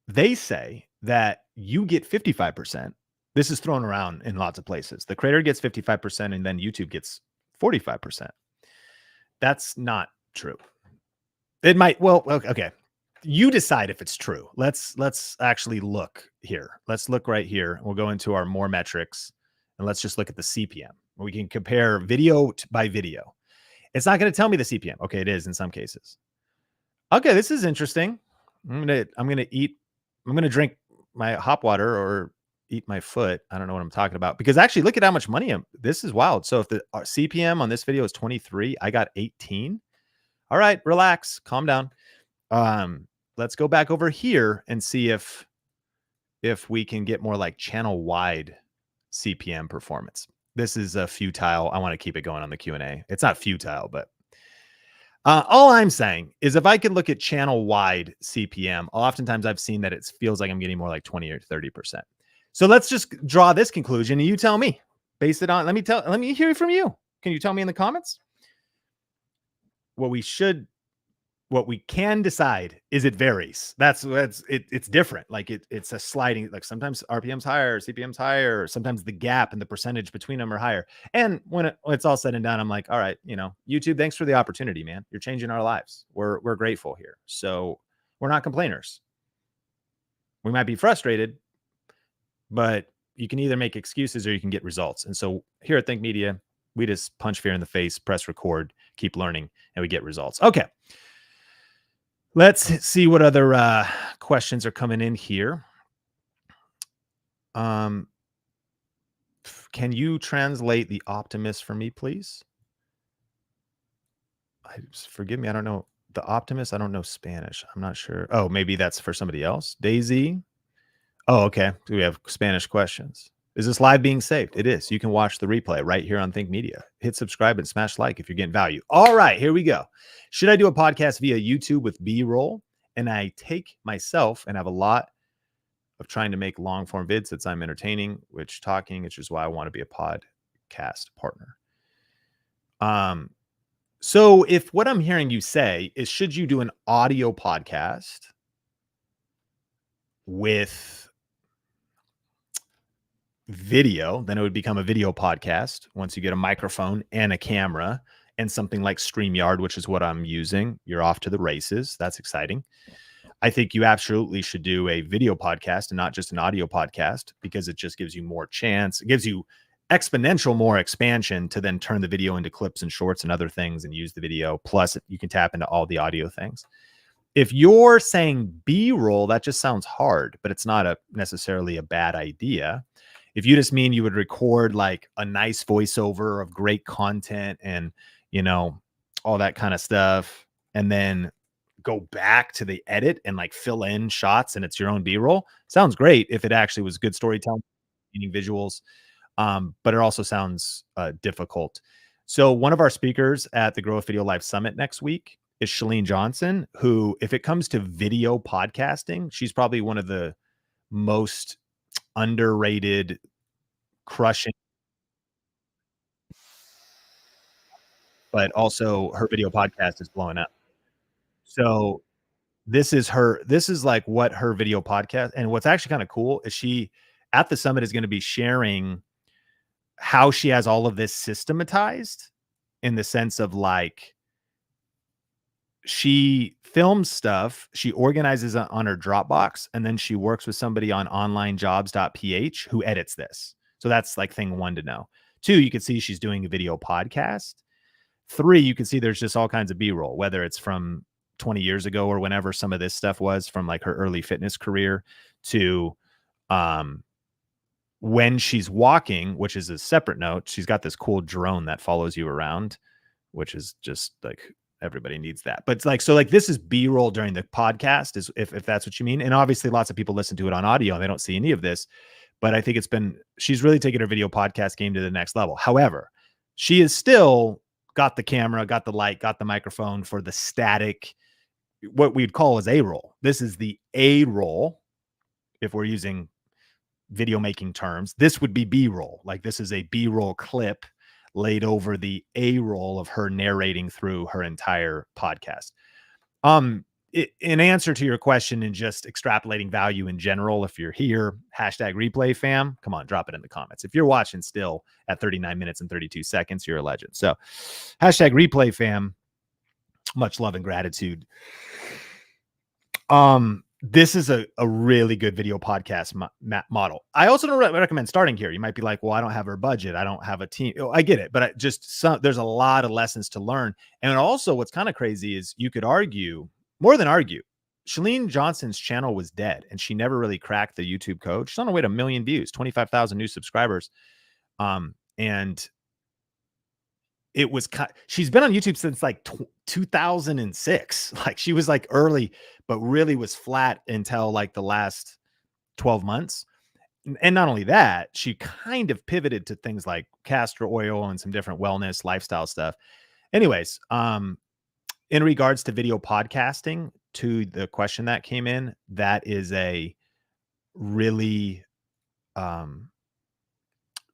they say that you get 55%. This is thrown around in lots of places. The creator gets 55% and then YouTube gets 45%. That's not true. It might, well, okay. You decide if it's true. Let's actually look here. Let's look right here. We'll go into our more metrics and let's just look at the CPM. We can compare video by video. It's not going to tell me the CPM. Okay, it is in some cases. Okay, this is interesting. I'm gonna drink my hop water or eat my foot. I don't know what I'm talking about because actually look at how much money this is wild. So if the CPM on this video is 23, I got 18. All right, relax, calm down. Let's go back over here and see if we can get more like channel wide CPM performance. This is a futile. I want to keep it going on the Q&A. It's not futile, but all I'm saying is if I can look at channel wide CPM, oftentimes I've seen that it feels like I'm getting more like 20 or 30%. So let's just draw this conclusion and you tell me based it on, let me hear from you. Can you tell me in the comments? What we can decide is it varies. That's it. It's different. Like it's a sliding, like sometimes RPM's higher, CPM's higher, sometimes the gap and the percentage between them are higher. And when it's all said and done, I'm like, all right, YouTube, thanks for the opportunity, man. You're changing our lives. We're grateful here. So we're not complainers. We might be frustrated, but you can either make excuses or you can get results. And so here at Think Media, we just punch fear in the face, press record, keep learning, and we get results. Okay. Let's see what other questions are coming in here. Can you translate the Optimist for me, please? Forgive me, I don't know. The Optimist, I don't know Spanish. I'm not sure. Oh, maybe that's for somebody else. Daisy. Oh, okay. Do we have Spanish questions? Is this live being saved? It is. You can watch the replay right here on Think Media. Hit subscribe and smash like if you're getting value. All right, here we go. Should I do a podcast via YouTube with B-roll? And I take myself and have a lot of trying to make long form vids that I'm entertaining, which is why I want to be a podcast partner. So if what I'm hearing you say is, should you do an audio podcast with video, then it would become a video podcast once you get a microphone and a camera and something like StreamYard, which is what I'm using. You're off to the races. That's exciting. I think you absolutely should do a video podcast and not just an audio podcast because it just gives you more chance. It gives you exponential more expansion to then turn the video into clips and shorts and other things and use the video. Plus, you can tap into all the audio things. If you're saying B-roll, that just sounds hard, but it's not necessarily a bad idea. If you just mean you would record like a nice voiceover of great content and, all that kind of stuff, and then go back to the edit and like fill in shots and it's your own B-roll, sounds great if it actually was good storytelling, meaning visuals. But it also sounds difficult. So one of our speakers at the Grow with Video Live Summit next week is Shalene Johnson, who, if it comes to video podcasting, she's probably one of the most underrated, crushing, but also her video podcast is blowing up. So this is like what her video podcast, and what's actually kind of cool is she at the summit is going to be sharing how she has all of this systematized in the sense of like, she films stuff, she organizes it on her Dropbox, and then she works with somebody on onlinejobs.ph who edits this. So that's like thing one to know. Two, you can see she's doing a video podcast. Three, you can see there's just all kinds of B-roll, whether it's from 20 years ago or whenever some of this stuff was from like her early fitness career to when she's walking, which is a separate note. She's got this cool drone that follows you around, which is just like, everybody needs that. But it's like, so like this is B-roll during the podcast, is if that's what you mean. And obviously lots of people listen to it on audio and they don't see any of this, but I think she's really taken her video podcast game to the next level. However, she is still got the camera, got the light, got the microphone for the static, what we'd call as A-roll. This is the A-roll. If we're using video making terms, this would be B-roll. Like this is a B-roll clip laid over the A-roll of her narrating through her entire podcast. In answer to your question and just extrapolating value in general, if you're here, #replay fam, come on, drop it in the comments. If you're watching still at 39 minutes and 32 seconds, you're a legend. So #replay fam, much love and gratitude. This is a really good video podcast model. I also don't recommend starting here. You might be like, well, I don't have a budget. I don't have a team. Oh, I get it. But there's a lot of lessons to learn. And also what's kind of crazy is you could argue, more than argue, Shalene Johnson's channel was dead and she never really cracked the YouTube code. She's on her way to 1 million views, 25,000 new subscribers. And it was she's been on YouTube since like 2006. Like she was like early, but really was flat until like the last 12 months. And not only that, she kind of pivoted to things like castor oil and some different wellness lifestyle stuff. Anyways, in regards to video podcasting, to the question that came in, that is a really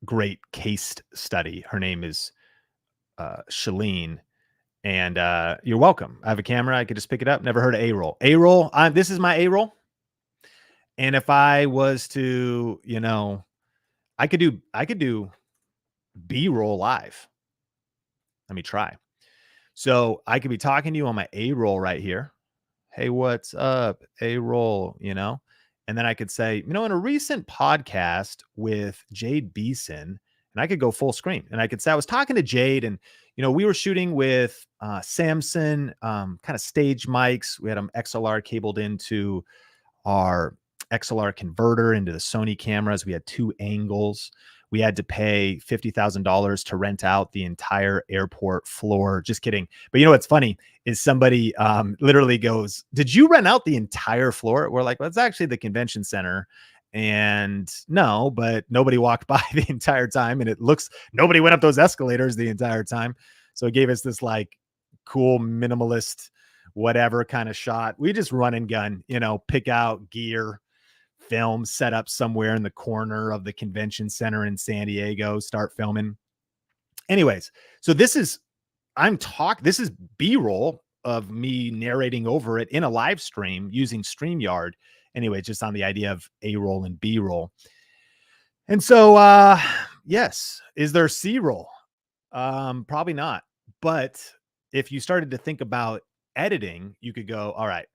great case study. Her name is Shalene. And you're welcome. I have a camera. I could just pick it up. Never heard of A-roll. A-roll. This is my A-roll. And if I was to, I could do B-roll live. Let me try. So I could be talking to you on my A-roll right here. Hey, what's up? A-roll, and then I could say, in a recent podcast with Jade Beeson, and I could go full screen and I could say, I was talking to Jade and, we were shooting with Samson, kind of stage mics. We had them XLR cabled into our XLR converter into the Sony cameras. We had 2 angles. We had to pay $50,000 to rent out the entire airport floor. Just kidding. But what's funny is somebody literally goes, did you rent out the entire floor? We're like, well, it's actually the convention center. And no, but nobody walked by the entire time. And it looks, nobody went up those escalators the entire time. So it gave us this like cool minimalist, whatever kind of shot. We just run and gun, pick out gear, film, set up somewhere in the corner of the convention center in San Diego, start filming. Anyways, so this is B-roll of me narrating over it in a live stream using StreamYard. Anyway, just on the idea of A-roll and B-roll. And so, yes, is there C-roll? Probably not. But if you started to think about editing, you could go, all right,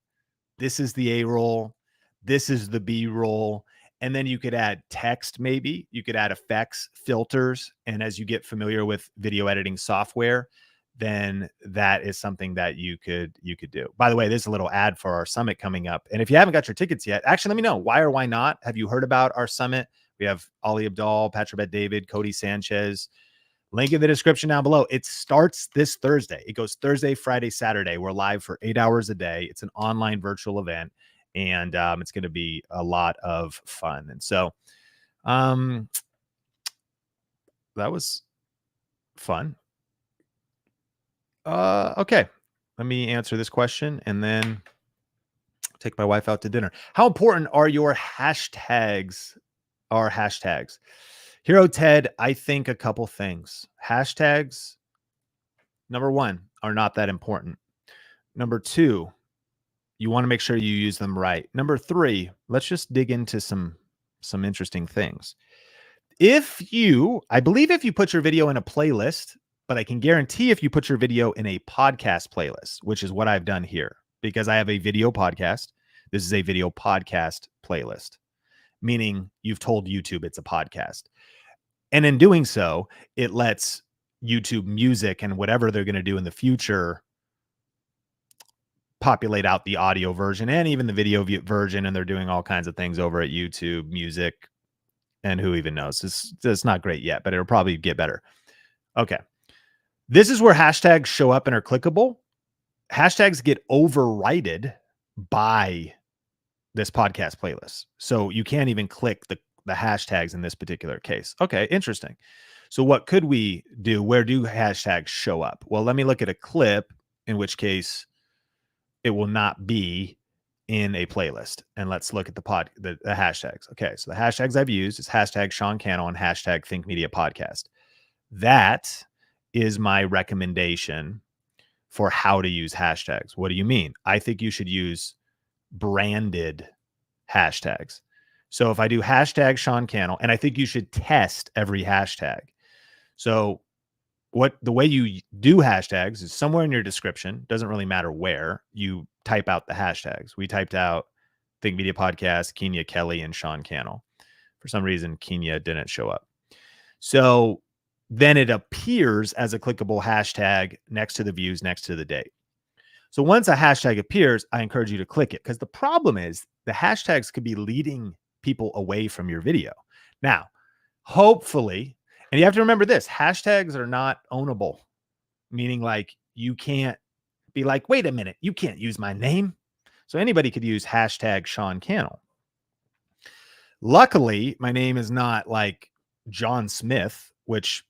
this is the A-roll. This is the B-roll. And then you could add text, maybe. You could add effects, filters. And as you get familiar with video editing software, then that is something that you could do. By the way, there's a little ad for our summit coming up. And if you haven't got your tickets yet, actually, let me know why or why not. Have you heard about our summit? We have Ali Abdal, Patrabet David, Cody Sanchez. Link in the description down below. It starts this Thursday. It goes Thursday, Friday, Saturday. We're live for 8 hours a day. It's an online virtual event. And it's going to be a lot of fun. And so that was fun. Okay. Let me answer this question and then take my wife out to dinner. How important are your hashtags? Hero Ted, I think a couple things. Hashtags, number 1, are not that important. Number 2, you want to make sure you use them right. Number 3, let's just dig into some interesting things. I believe if you put your video in a playlist, but I can guarantee if you put your video in a podcast playlist, which is what I've done here, because I have a video podcast. This is a video podcast playlist, meaning you've told YouTube it's a podcast. And in doing so, it lets YouTube Music and whatever they're going to do in the future populate out the audio version and even the video version. And they're doing all kinds of things over at YouTube Music. And who even knows? It's not great yet, but it'll probably get better. Okay. This is where hashtags show up and are clickable. Hashtags get overridden by this podcast playlist. So you can't even click the hashtags in this particular case. Okay, interesting. So what could we do? Where do hashtags show up? Well, let me look at a clip, in which case it will not be in a playlist. And let's look at the hashtags. Okay, so the hashtags I've used is hashtag Sean Cannell and hashtag Think Media Podcast. That is my recommendation for how to use hashtags. What do you mean? I think you should use branded hashtags. So if I do hashtag Sean Cannell, and I think you should test every hashtag. So the way you do hashtags is somewhere in your description, doesn't really matter where, you type out the hashtags. We typed out Think Media Podcast, Kenya Kelly, and Sean Cannell. For some reason, Kenya didn't show up. So then it appears as a clickable hashtag next to the views, next to the date. So once a hashtag appears, I encourage you to click it, because the problem is the hashtags could be leading people away from your video. Now, hopefully, and you have to remember this, hashtags are not ownable, meaning like you can't be like, wait a minute, you can't use my name. So anybody could use hashtag Sean Cannell. Luckily, my name is not like John Smith, which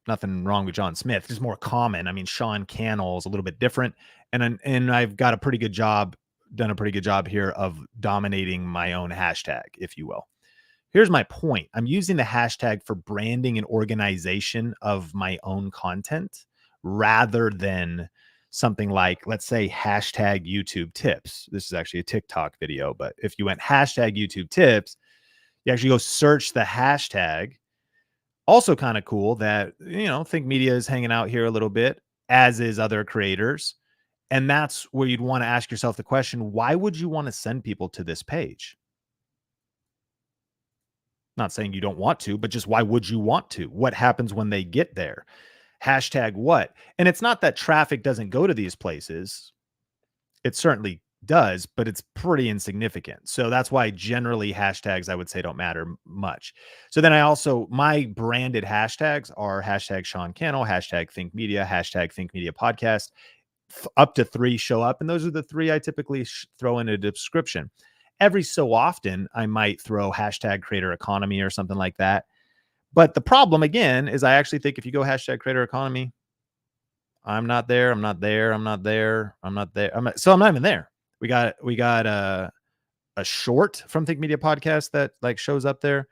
nothing wrong with John Smith, just more common. I mean, Sean Cannell is a little bit different. And I've got a pretty good job, done a pretty good job here of dominating my own hashtag, if you will. Here's my point. I'm using the hashtag for branding and organization of my own content rather than something like, let's say, hashtag YouTube tips. This is actually a TikTok video, but if you went hashtag YouTube tips, you actually go search the hashtag. Also kind of cool that, Think Media is hanging out here a little bit, as is other creators. And that's where you'd want to ask yourself the question, why would you want to send people to this page? Not saying you don't want to, but just why would you want to? What happens when they get there? Hashtag what? And it's not that traffic doesn't go to these places. It certainly does, but it's pretty insignificant. So that's why generally hashtags, I would say, don't matter much. So then my branded hashtags are hashtag Sean Cannell, hashtag Think Media, hashtag Think Media Podcast. Up to 3 show up, and those are the 3 I typically throw in a description. Every so often, I might throw hashtag creator economy or something like that. But the problem, again, is I actually think if you go hashtag creator economy, I'm not there. I'm not there. I'm not there. I'm not there. So I'm not even there. We got a short from Think Media Podcast that like shows up there.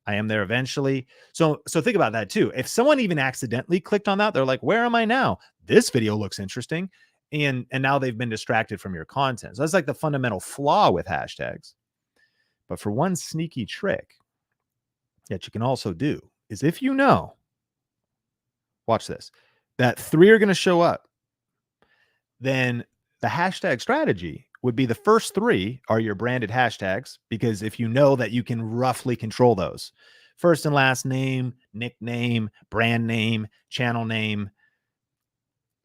I am there eventually. So think about that too. If someone even accidentally clicked on that, they're like, where am I now? This video looks interesting. And now they've been distracted from your content. So that's like the fundamental flaw with hashtags. But for one sneaky trick that you can also do is, if watch this, that 3 are going to show up, then the hashtag strategy would be the first 3 are your branded hashtags, because if you know that you can roughly control those, first and last name, nickname, brand name, channel name.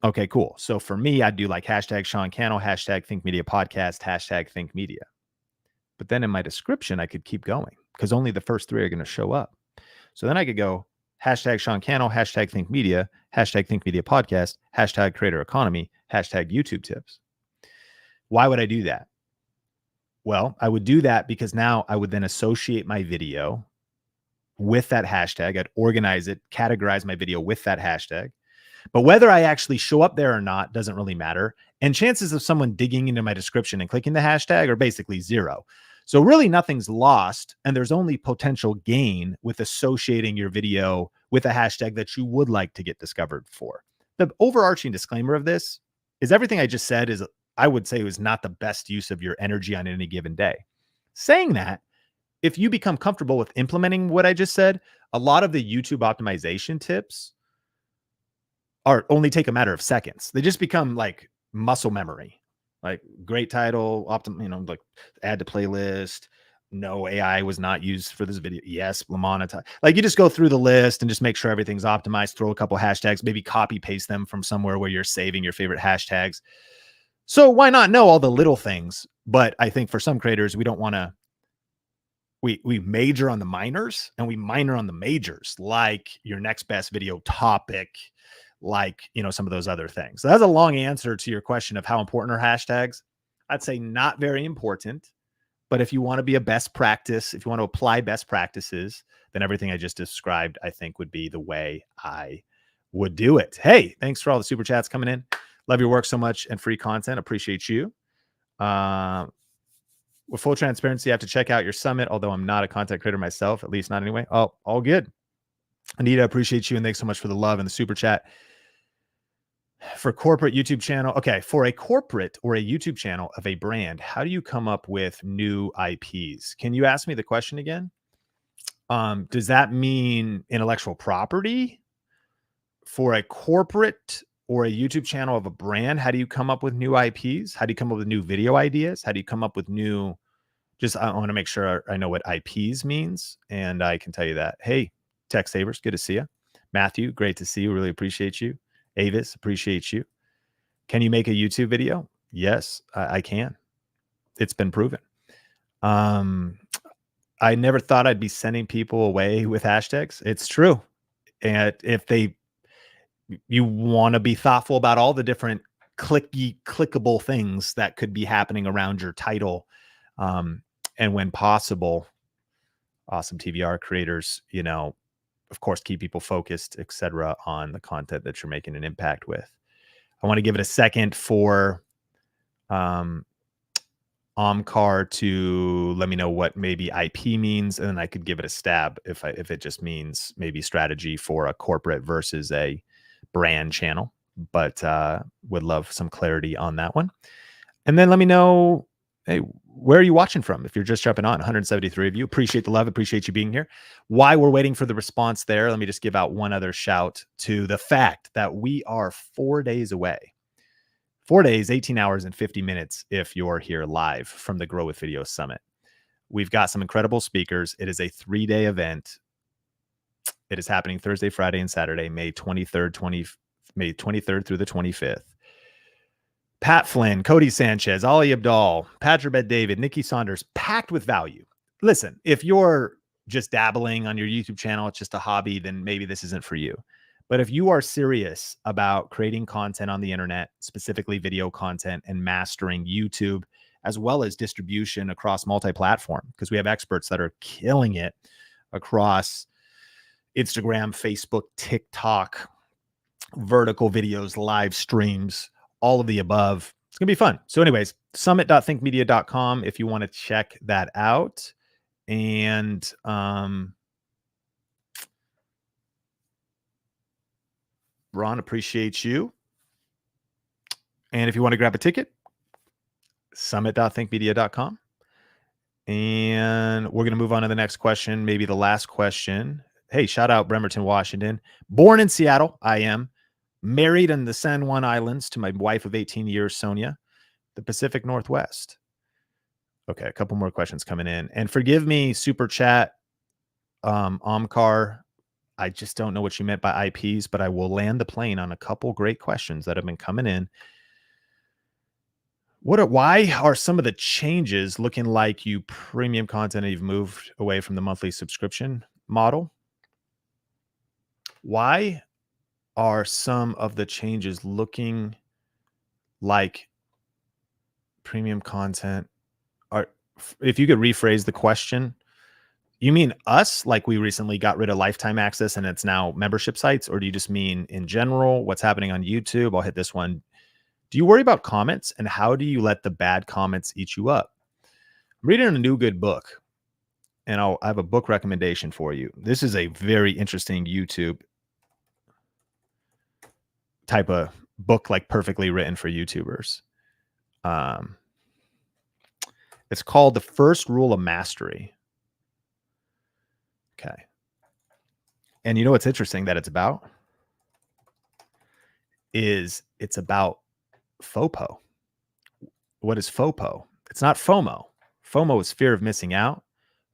Okay, cool. So for me, I'd do like hashtag Sean Cannell, hashtag Think Media Podcast, hashtag Think Media. But then in my description, I could keep going because only the first 3 are going to show up. So then I could go hashtag Sean Cannell, hashtag Think Media, hashtag Think Media Podcast, hashtag Creator Economy, hashtag YouTube Tips. Why would I do that? Well, I would do that because now I would then associate my video with that hashtag. I'd organize it, categorize my video with that hashtag. But whether I actually show up there or not doesn't really matter. And chances of someone digging into my description and clicking the hashtag are basically 0. So really nothing's lost, and there's only potential gain with associating your video with a hashtag that you would like to get discovered for. The overarching disclaimer of this is everything I just said is, I would say, was not the best use of your energy on any given day. Saying that, if you become comfortable with implementing what I just said, a lot of the YouTube optimization tips only take a matter of seconds. They just become like muscle memory, like great title, like add to playlist. No, AI was not used for this video. Yes, monetize. Like you just go through the list and just make sure everything's optimized, throw a couple hashtags, maybe copy paste them from somewhere where you're saving your favorite hashtags. So why not know all the little things? But I think for some creators, we don't want to, we major on the minors and we minor on the majors, like your next best video topic, like, some of those other things. So that's a long answer to your question of how important are hashtags. I'd say not very important, but if you want to be a best practice, if you want to apply best practices, then everything I just described, I think, would be the way I would do it. Hey, thanks for all the super chats coming in. Love your work so much and free content. Appreciate you. With full transparency, I have to check out your summit, although I'm not a content creator myself, at least not anyway. Oh, all good. Anita, appreciate you. And thanks so much for the love and the super chat. For corporate YouTube channel. Okay. For a corporate or a YouTube channel of a brand, how do you come up with new IPs? Can you ask me the question again? Does that mean intellectual property for a corporate or a YouTube channel of a brand, how do you come up with new IPs? How do you come up with new video ideas? How do you come up with new, just, I want to make sure I know what IPs means. And I can tell you that. Hey, Tech Savers, good to see you. Matthew, great to see you. Really appreciate you. Avis, appreciate you. Can you make a YouTube video? Yes, I can. It's been proven. I never thought I'd be sending people away with hashtags. It's true. And if you want to be thoughtful about all the different clickable things that could be happening around your title. And when possible, awesome TVR creators, of course, keep people focused, etc., on the content that you're making an impact with. I want to give it a second for Omcar to let me know what maybe IP means, and then I could give it a stab if it just means maybe strategy for a corporate versus a brand channel. But would love some clarity on that one. And then let me know, hey, where are you watching from? If you're just jumping on, 173 of you. Appreciate the love. Appreciate you being here. While we're waiting for the response there, let me just give out one other shout to the fact that we are 4 days away. 4 days, 18 hours, and 50 minutes if you're here live from the Grow with Video Summit. We've got some incredible speakers. It is a 3-day event. It is happening Thursday, Friday, and Saturday, May 23rd through the 25th. Pat Flynn, Cody Sanchez, Ali Abdal, Patrick Bet David, Nikki Saunders, packed with value. Listen, if you're just dabbling on your YouTube channel, it's just a hobby, then maybe this isn't for you. But if you are serious about creating content on the internet, specifically video content, and mastering YouTube, as well as distribution across multi-platform, because we have experts that are killing it across Instagram, Facebook, TikTok, vertical videos, live streams, all of the above. It's going to be fun. So anyways, summit.thinkmedia.com if you want to check that out. And Ron, appreciate you. And if you want to grab a ticket, summit.thinkmedia.com. And we're going to move on to the next question, maybe the last question. Hey, shout out Bremerton, Washington. Born in Seattle, I am. Married in the San Juan Islands to my wife of 18 years, Sonia, the Pacific Northwest. Okay, a couple more questions coming in. And forgive me, super chat, Omcar. I just don't know what you meant by IPs, but I will land the plane on a couple great questions that have been coming in. Why are some of the changes looking like you premium content and you've moved away from the monthly subscription model? Why are some of the changes looking like premium content? If you could rephrase the question, you mean us, like we recently got rid of lifetime access and it's now membership sites? Or do you just mean in general what's happening on YouTube? I'll hit this one. Do you worry about comments, and how do you let the bad comments eat you up? I'm reading a new good book, and I have a book recommendation for you. This is a very interesting YouTube type of book, like perfectly written for YouTubers. It's called The First Rule of Mastery. Okay. And you know what's interesting that it's about? It's about FOPO. What is FOPO? It's not FOMO. FOMO is fear of missing out.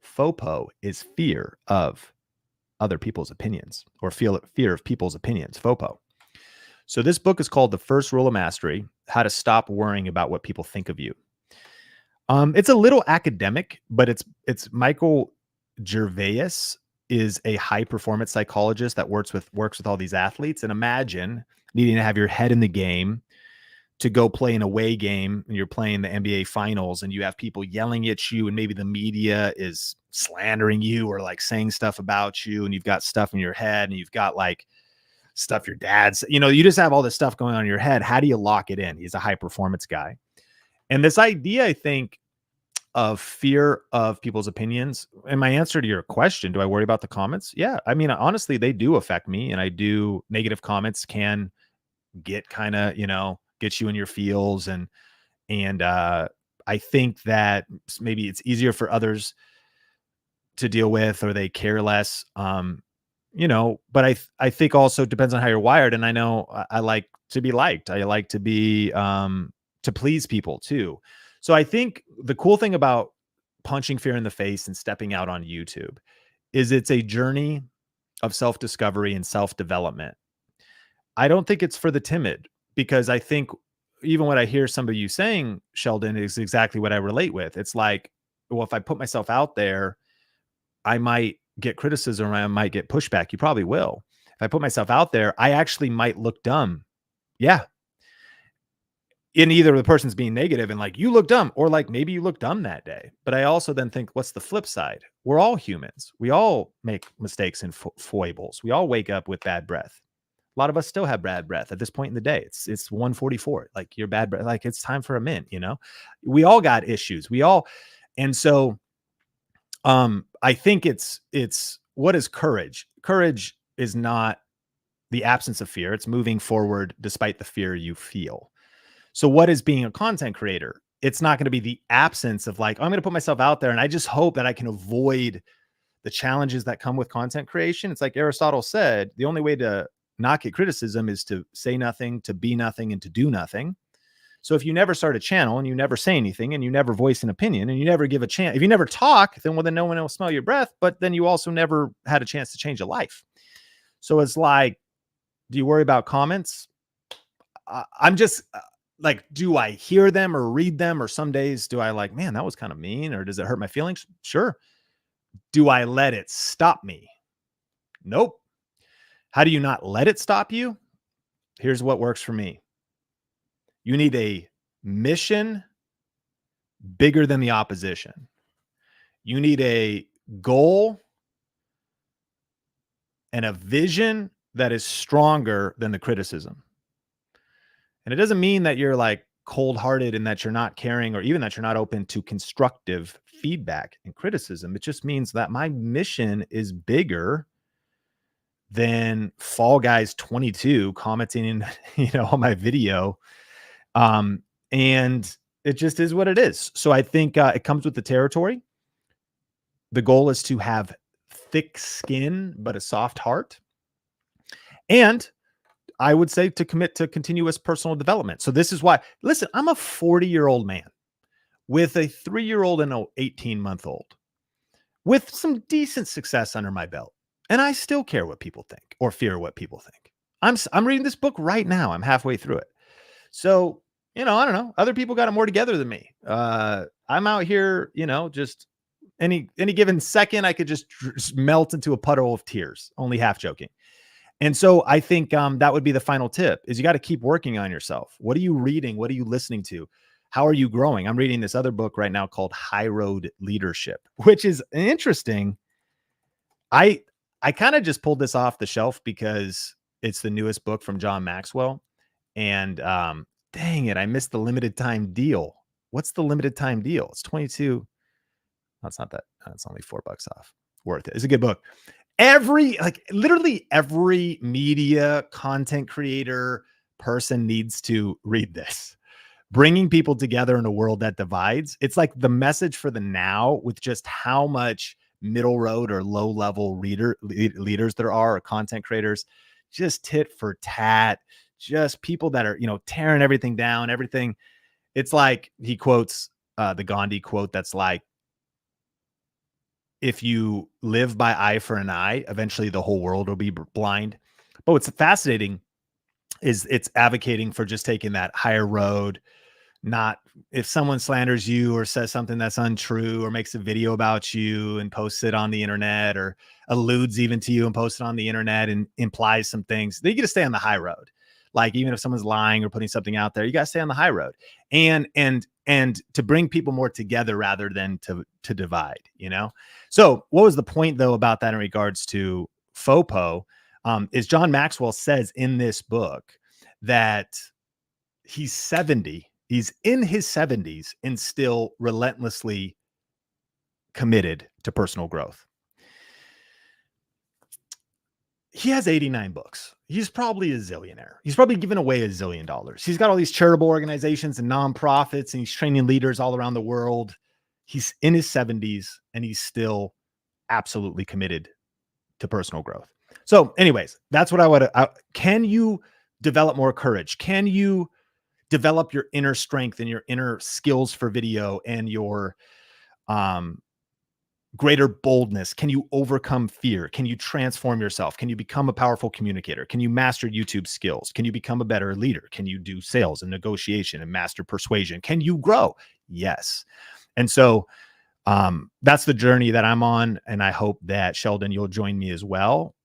FOPO is fear of other people's opinions, or fear of people's opinions. FOPO. So this book is called The First Rule of Mastery: How to Stop Worrying About What People Think of You. It's a little academic, but it's Michael Gervais is a high performance psychologist that works with all these athletes. And imagine needing to have your head in the game to go play an away game, and you're playing the NBA finals, and you have people yelling at you, and maybe the media is slandering you or like saying stuff about you, and you've got stuff in your head, and you've got like stuff your dad's, you just have all this stuff going on in your head. How do you lock it in? He's a high performance guy. And this idea, I think, of fear of people's opinions. And my answer to your question, do I worry about the comments? Yeah. I mean, honestly, they do affect me, and negative comments can get kind of, get you in your feels. And I think that maybe it's easier for others to deal with, or they care less. But I think also it depends on how you're wired. And I know I like to be liked. I like to be to please people too. So I think the cool thing about punching fear in the face and stepping out on YouTube is it's a journey of self-discovery and self-development. I don't think it's for the timid, because I think even what I hear some of you saying, Sheldon, is exactly what I relate with. It's like, well, if I put myself out there, I might get criticism, I might get pushback. You probably will. If I put myself out there, I actually might look dumb. Yeah. In either the person's being negative and like, you look dumb, or like maybe you look dumb that day. But I also then think, what's the flip side? We're all humans. We all make mistakes and foibles. We all wake up with bad breath. A lot of us still have bad breath at this point in the day. It's 1:44. Like, your bad breath, like it's time for a mint, you know? We all got issues. We all, and so I think it's what is courage? Courage is not the absence of fear. It's moving forward despite the fear you feel. So what is being a content creator? It's not going to be the absence of like, oh, I'm going to put myself out there and I just hope that I can avoid the challenges that come with content creation. It's like Aristotle said, the only way to not get criticism is to say nothing, to be nothing, and to do nothing. So if you never start a channel and you never say anything and you never voice an opinion and you never give a chance, if you never talk, then no one will smell your breath, but then you also never had a chance to change a life. So it's like, do you worry about comments? I'm just like, do I hear them or read them? Or some days do I like, man, that was kind of mean, or does it hurt my feelings? Sure. Do I let it stop me? Nope. How do you not let it stop you? Here's what works for me. You need a mission bigger than the opposition. You need a goal and a vision that is stronger than the criticism. And it doesn't mean that you're like cold-hearted and that you're not caring, or even that you're not open to constructive feedback and criticism. It just means that my mission is bigger than Fall Guys 22 commenting, on my video. And it just is what it is. So I think it comes with the territory. The goal is to have thick skin, but a soft heart. And I would say to commit to continuous personal development. So this is why, listen, I'm a 40-year-old man with a 3-year-old and an 18-month-old with some decent success under my belt. And I still care what people think or fear what people think. I'm reading this book right now. I'm halfway through it. So, I don't know. Other people got it more together than me. I'm out here, just any given second, I could just melt into a puddle of tears, only half joking. And so I think that would be the final tip, is you got to keep working on yourself. What are you reading? What are you listening to? How are you growing? I'm reading this other book right now called High Road Leadership, which is interesting. I kind of just pulled this off the shelf because it's the newest book from John Maxwell. And dang it, I missed the limited time deal. What's the limited time deal? It's 22. That's not that. It's only $4 off. Worth it. It's a good book. Literally every media content creator person needs to read this. Bringing people together in a world that divides. It's like the message for the now, with just how much middle road or low level leaders there are, or content creators, just tit for tat, just people that are, tearing everything down, everything. It's like he quotes the Gandhi quote that's like, if you live by eye for an eye, eventually the whole world will be blind. But what's fascinating is it's advocating for just taking that higher road. Not if someone slanders you or says something that's untrue or makes a video about you and posts it on the internet, or alludes even to you and posts it on the internet and implies some things, then you get to stay on the high road. Like, even if someone's lying or putting something out there, you got to stay on the high road and to bring people more together rather than to divide, So what was the point though about that in regards to FOPO? Is John Maxwell says in this book that he's 70. He's in his 70s and still relentlessly committed to personal growth. He has 89 books. He's probably a zillionaire. He's probably given away $1 zillion. He's got all these charitable organizations and nonprofits, and he's training leaders all around the world. He's in his 70s and he's still absolutely committed to personal growth. So anyways, that's what I would, can you develop more courage? Can you develop your inner strength and your inner skills for video and your um, greater boldness? Can you overcome fear? Can you transform yourself? Can you become a powerful communicator? Can you master YouTube skills? Can you become a better leader? Can you do sales and negotiation and master persuasion? Can you grow? Yes. And so that's the journey that I'm on. And I hope that, Sheldon, you'll join me as well.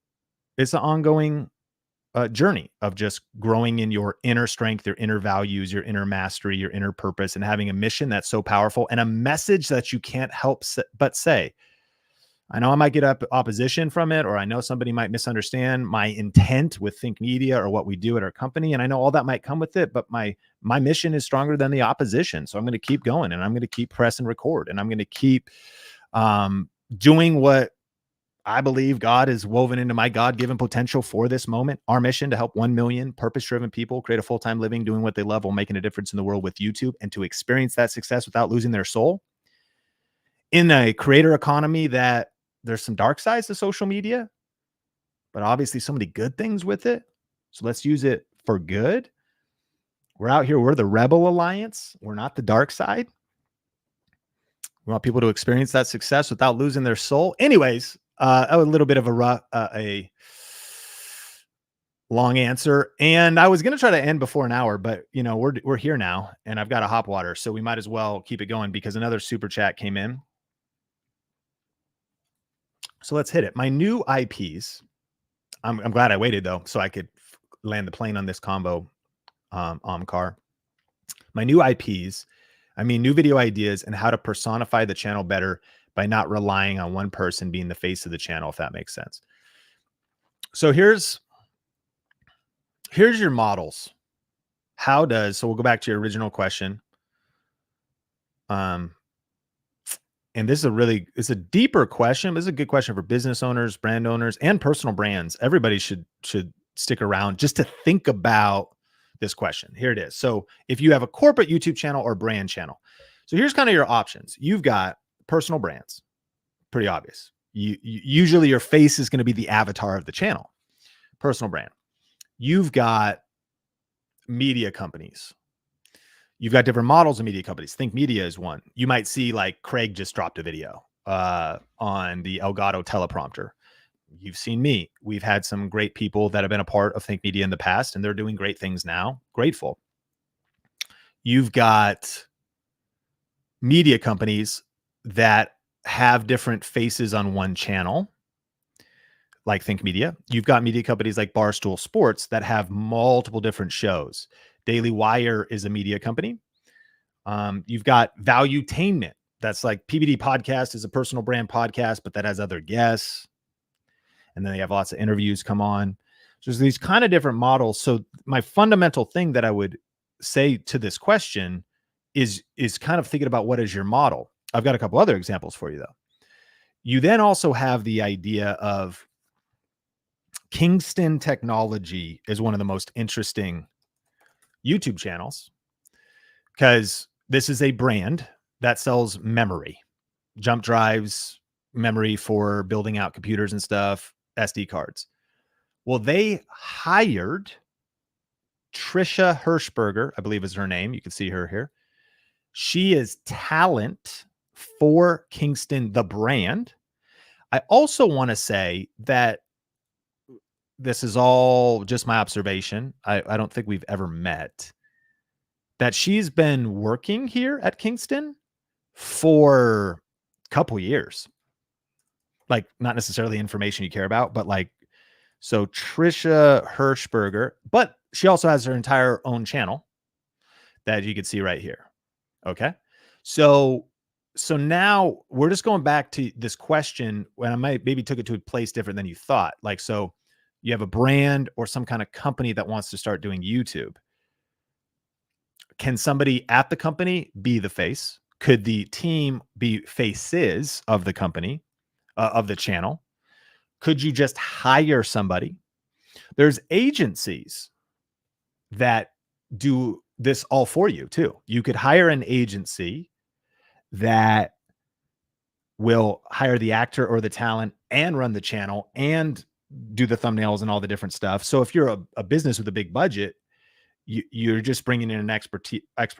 It's an ongoing journey of just growing in your inner strength, your inner values, your inner mastery, your inner purpose, and having a mission that's so powerful and a message that you can't help but say. I know I might get opposition from it, or I know somebody might misunderstand my intent with Think Media or what we do at our company. And I know all that might come with it, but my mission is stronger than the opposition. So I'm going to keep going, and I'm going to keep press and record, and I'm going to keep doing what I believe God is woven into my God-given potential for this moment. Our mission to help 1 million purpose-driven people create a full-time living doing what they love while making a difference in the world with YouTube, and to experience that success without losing their soul. In a creator economy that there's some dark sides to social media, but obviously so many good things with it. So let's use it for good. We're out here. We're the Rebel Alliance. We're not the dark side. We want people to experience that success without losing their soul. Anyways, a little bit of a long answer. And I was going to try to end before an hour, but you know, we're here now and I've got a hop water. So we might as well keep it going because another super chat came in. So let's hit it. My new IPs. I'm glad I waited though, so I could land the plane on this combo car. My new IPs, new video ideas and how to personify the channel better by not relying on one person being the face of the channel, if that makes sense. So here's your models. So we'll go back to your original question. And this is it's a deeper question. This is a good question for business owners, brand owners, and personal brands. Everybody should stick around just to think about this question. Here it is. So if you have a corporate YouTube channel or brand channel, so here's kind of your options. You've got personal brands, pretty obvious. Usually your face is going to be the avatar of the channel. Personal brand. You've got media companies. You've got different models of media companies. Think Media is one. You might see like Craig just dropped a video on the Elgato teleprompter. You've seen me. We've had some great people that have been a part of Think Media in the past, and they're doing great things now. Grateful. You've got media companies that have different faces on one channel, like Think Media. You've got media companies like Barstool Sports that have multiple different shows. Daily Wire is a media company. You've got Valuetainment. That's like PBD Podcast is a personal brand podcast, but that has other guests. And then they have lots of interviews come on. So there's these kind of different models. So my fundamental thing that I would say to this question is kind of thinking about what is your model. I've got a couple other examples for you though. You then also have the idea of Kingston Technology is one of the most interesting YouTube channels because this is a brand that sells memory, jump drives, memory for building out computers and stuff, SD cards. Well, they hired Trisha Hirschberger, I believe is her name. You can see her here. She is talent for Kingston, the brand. I also want to say that this is all just my observation. I don't think we've ever met. That she's been working here at Kingston for a couple years. Like, not necessarily information you care about, but like, so Trisha Hirschberger, but she also has her entire own channel that you can see right here. Okay. So now we're just going back to this question when I maybe took it to a place different than you thought. Like, so you have a brand or some kind of company that wants to start doing YouTube. Can somebody at the company be the face? Could the team be faces of the company, of the channel? Could you just hire somebody? There's agencies that do this all for you too. You could hire an agency that will hire the actor or the talent and run the channel and do the thumbnails and all the different stuff. So if you're a business with a big budget, you're just bringing in an expert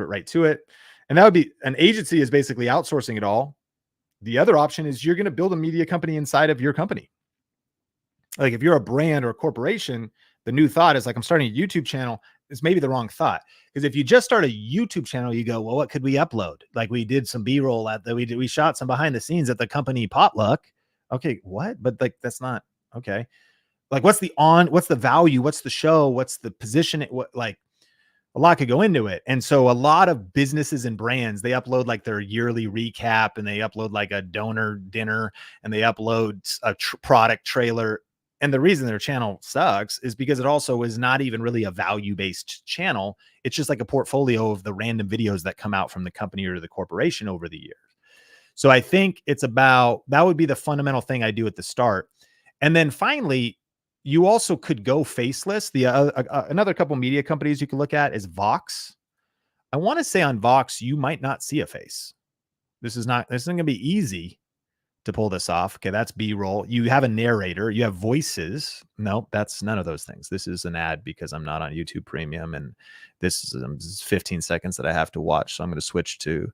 right to it. And that would be, an agency is basically outsourcing it all. The other option is you're going to build a media company inside of your company. Like if you're a brand or a corporation, the new thought is like, I'm starting a YouTube channel. It's maybe the wrong thought. Because if you just start a YouTube channel, you go, well, what could we upload? Like we did some B-roll at that. We shot some behind the scenes at the company potluck. Okay. What? But like, that's not okay. Like what's the value? What's the show? What's the position? What, like, a lot could go into it. And so a lot of businesses and brands, they upload like their yearly recap, and they upload like a donor dinner, and they upload a product trailer. And the reason their channel sucks is because it also is not even really a value-based channel. It's just like a portfolio of the random videos that come out from the company or the corporation over the years. So I think it's about, that would be the fundamental thing I do at the start. And then finally, you also could go faceless. The another couple media companies you can look at is Vox. I want to say on Vox, you might not see a face. This isn't going to be easy to pull this off. Okay, that's B-roll. You have a narrator. You have voices. No, that's none of those things. This is an ad because I'm not on YouTube Premium, and this is 15 seconds that I have to watch. So I'm going to switch to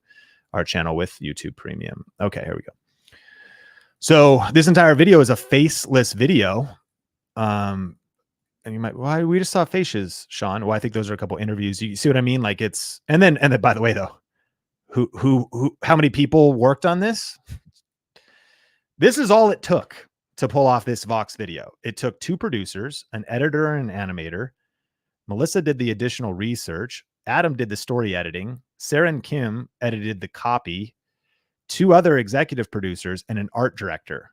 our channel with YouTube Premium. Okay, here we go. So this entire video is a faceless video. And you might, why we just saw faces, Sean. Well, I think those are a couple interviews. You see what I mean? Like it's, and then by the way, though, how many people worked on this? This is all it took to pull off this Vox video. It took 2 producers, an editor and an animator. Melissa did the additional research. Adam did the story editing. Sarah and Kim edited the copy. 2 other executive producers and an art director.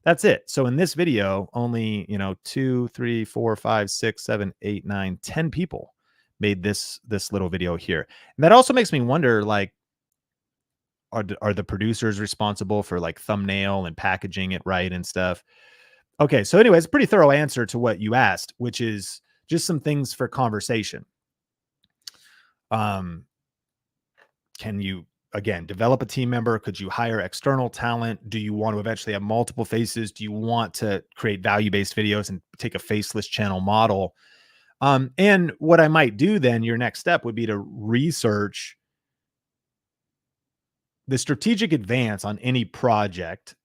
That's it. So in this video, only, 2, 3, 4, 5, 6, 7, 8, 9, 10 people made this little video here. And that also makes me wonder, like, are the producers responsible for like thumbnail and packaging it right and stuff? Okay. So anyways, pretty thorough answer to what you asked, which is just some things for conversation. Can you, again, develop a team member? Could you hire external talent? Do you want to eventually have multiple faces? Do you want to create value-based videos and take a faceless channel model? And what I might do then, your next step would be to research the strategic advance on any project.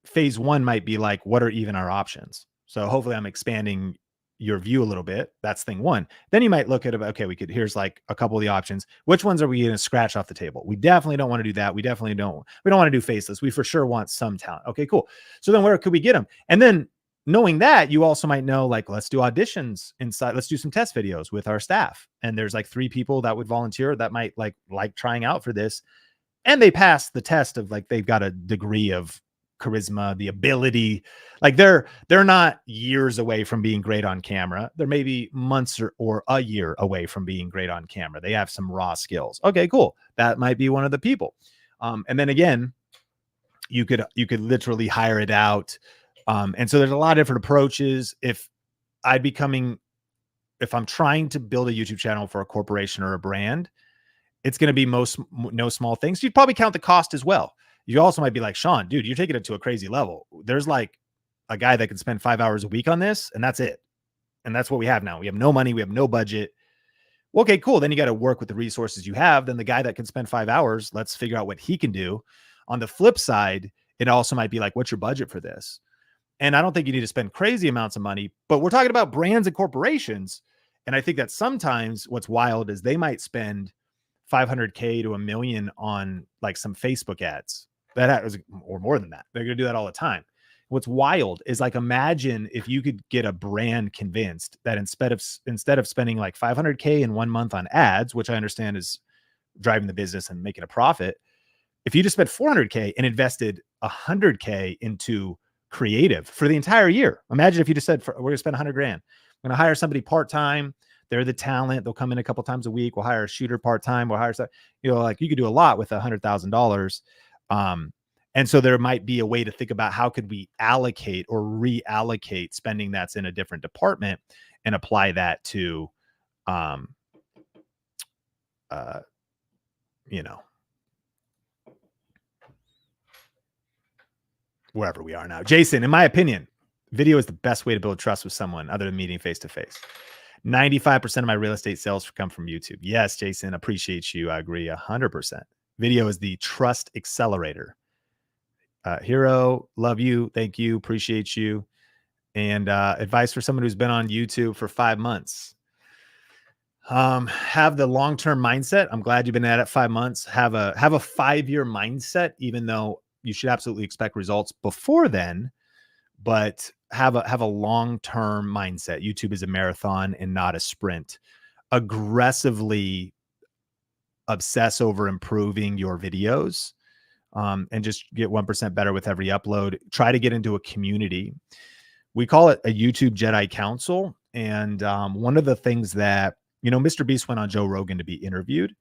Phase 1 might be like, what are even our options? So hopefully I'm expanding your view a little bit. That's thing 1. Then you might look at, okay, here's like a couple of the options. Which ones are we going to scratch off the table? We definitely don't want to do that. We don't want to do faceless. We for sure want some talent. Okay, cool. So then where could we get them? And then knowing that, you also might know, like, let's do auditions inside. Let's do some test videos with our staff. And there's like 3 people that would volunteer that might like trying out for this. And they pass the test of like, they've got a degree of charisma, the ability, like they're not years away from being great on camera. They're maybe months or a year away from being great on camera. They have some raw skills. Okay, cool. That might be one of the people. And then again, you could literally hire it out. And so there's a lot of different approaches. If I'm trying to build a YouTube channel for a corporation or a brand, it's going to be no small things. You'd probably count the cost as well. You also might be like, Sean, dude, you're taking it to a crazy level. There's like a guy that can spend 5 hours a week on this, and that's it. And that's what we have now. We have no money. We have no budget. Well, okay, cool. Then you got to work with the resources you have. Then the guy that can spend 5 hours, let's figure out what he can do. On the flip side, it also might be like, what's your budget for this? And I don't think you need to spend crazy amounts of money, but we're talking about brands and corporations. And I think that sometimes what's wild is they might spend $500K to $1 million on like some Facebook ads or more than that. They're going to do that all the time. What's wild is, like, imagine if you could get a brand convinced that instead of spending like $500K in 1 month on ads, which I understand is driving the business and making a profit, if you just spent $400K and invested $100K into creative for the entire year. Imagine if you just said, we're going to spend $100 grand. I'm going to hire somebody part-time. They're the talent. They'll come in a couple times a week. We'll hire a shooter part-time. We'll hire, like, you could do a lot with $100,000. And so there might be a way to think about how could we allocate or reallocate spending that's in a different department and apply that to, wherever we are now. Jason, in my opinion, Video is the best way to build trust with someone other than meeting face to face. 95% of my real estate sales come from YouTube. Yes, Jason, appreciate you. I agree 100%. Video is the trust accelerator. Hero, love you. Thank you. Appreciate you. And advice for someone who's been on YouTube for 5 months. Have the long-term mindset. I'm glad you've been at it 5 months. Have a 5-year mindset, even though you should absolutely expect results before then, but have a long-term mindset. YouTube is a marathon and not a sprint. Aggressively obsess over improving your videos, and just get 1% better with every upload. Try to get into a community. We call it a YouTube Jedi Council. And one of the things that, Mr. Beast went on Joe Rogan to be interviewed,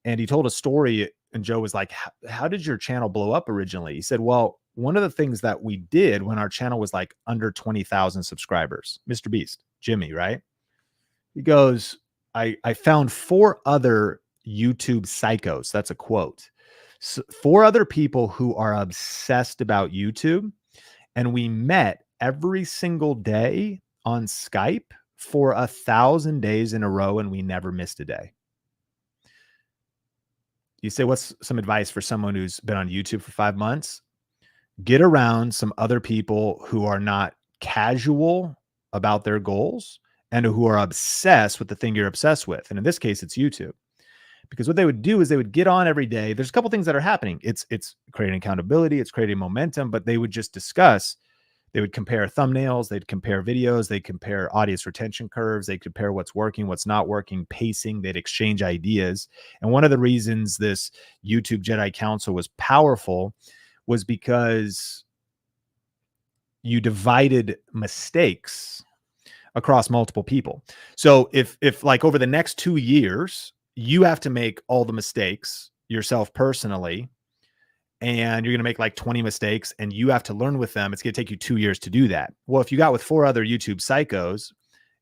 and he told a story, and Joe was like, how did your channel blow up originally? He said, well, one of the things that we did when our channel was like under 20,000 subscribers, Mr. Beast, Jimmy, right? He goes, I found 4 other YouTube psychos. That's a quote. So 4 other people who are obsessed about YouTube. And we met every single day on Skype for 1,000 days in a row, and we never missed a day. You say, what's some advice for someone who's been on YouTube for 5 months? Get around some other people who are not casual about their goals and who are obsessed with the thing you're obsessed with. And in this case, it's YouTube. Because what they would do is they would get on every day. There's a couple things that are happening. It's creating accountability, it's creating momentum, but they would just discuss. They would compare thumbnails, they'd compare videos, they'd compare audience retention curves, they'd compare what's working, what's not working, pacing, they'd exchange ideas. And one of the reasons this YouTube Jedi Council was powerful was because you divided mistakes across multiple people. So if like over the next 2 years, you have to make all the mistakes yourself personally, and you're going to make like 20 mistakes and you have to learn with them, it's going to take you 2 years to do that. Well, if you got with 4 other YouTube psychos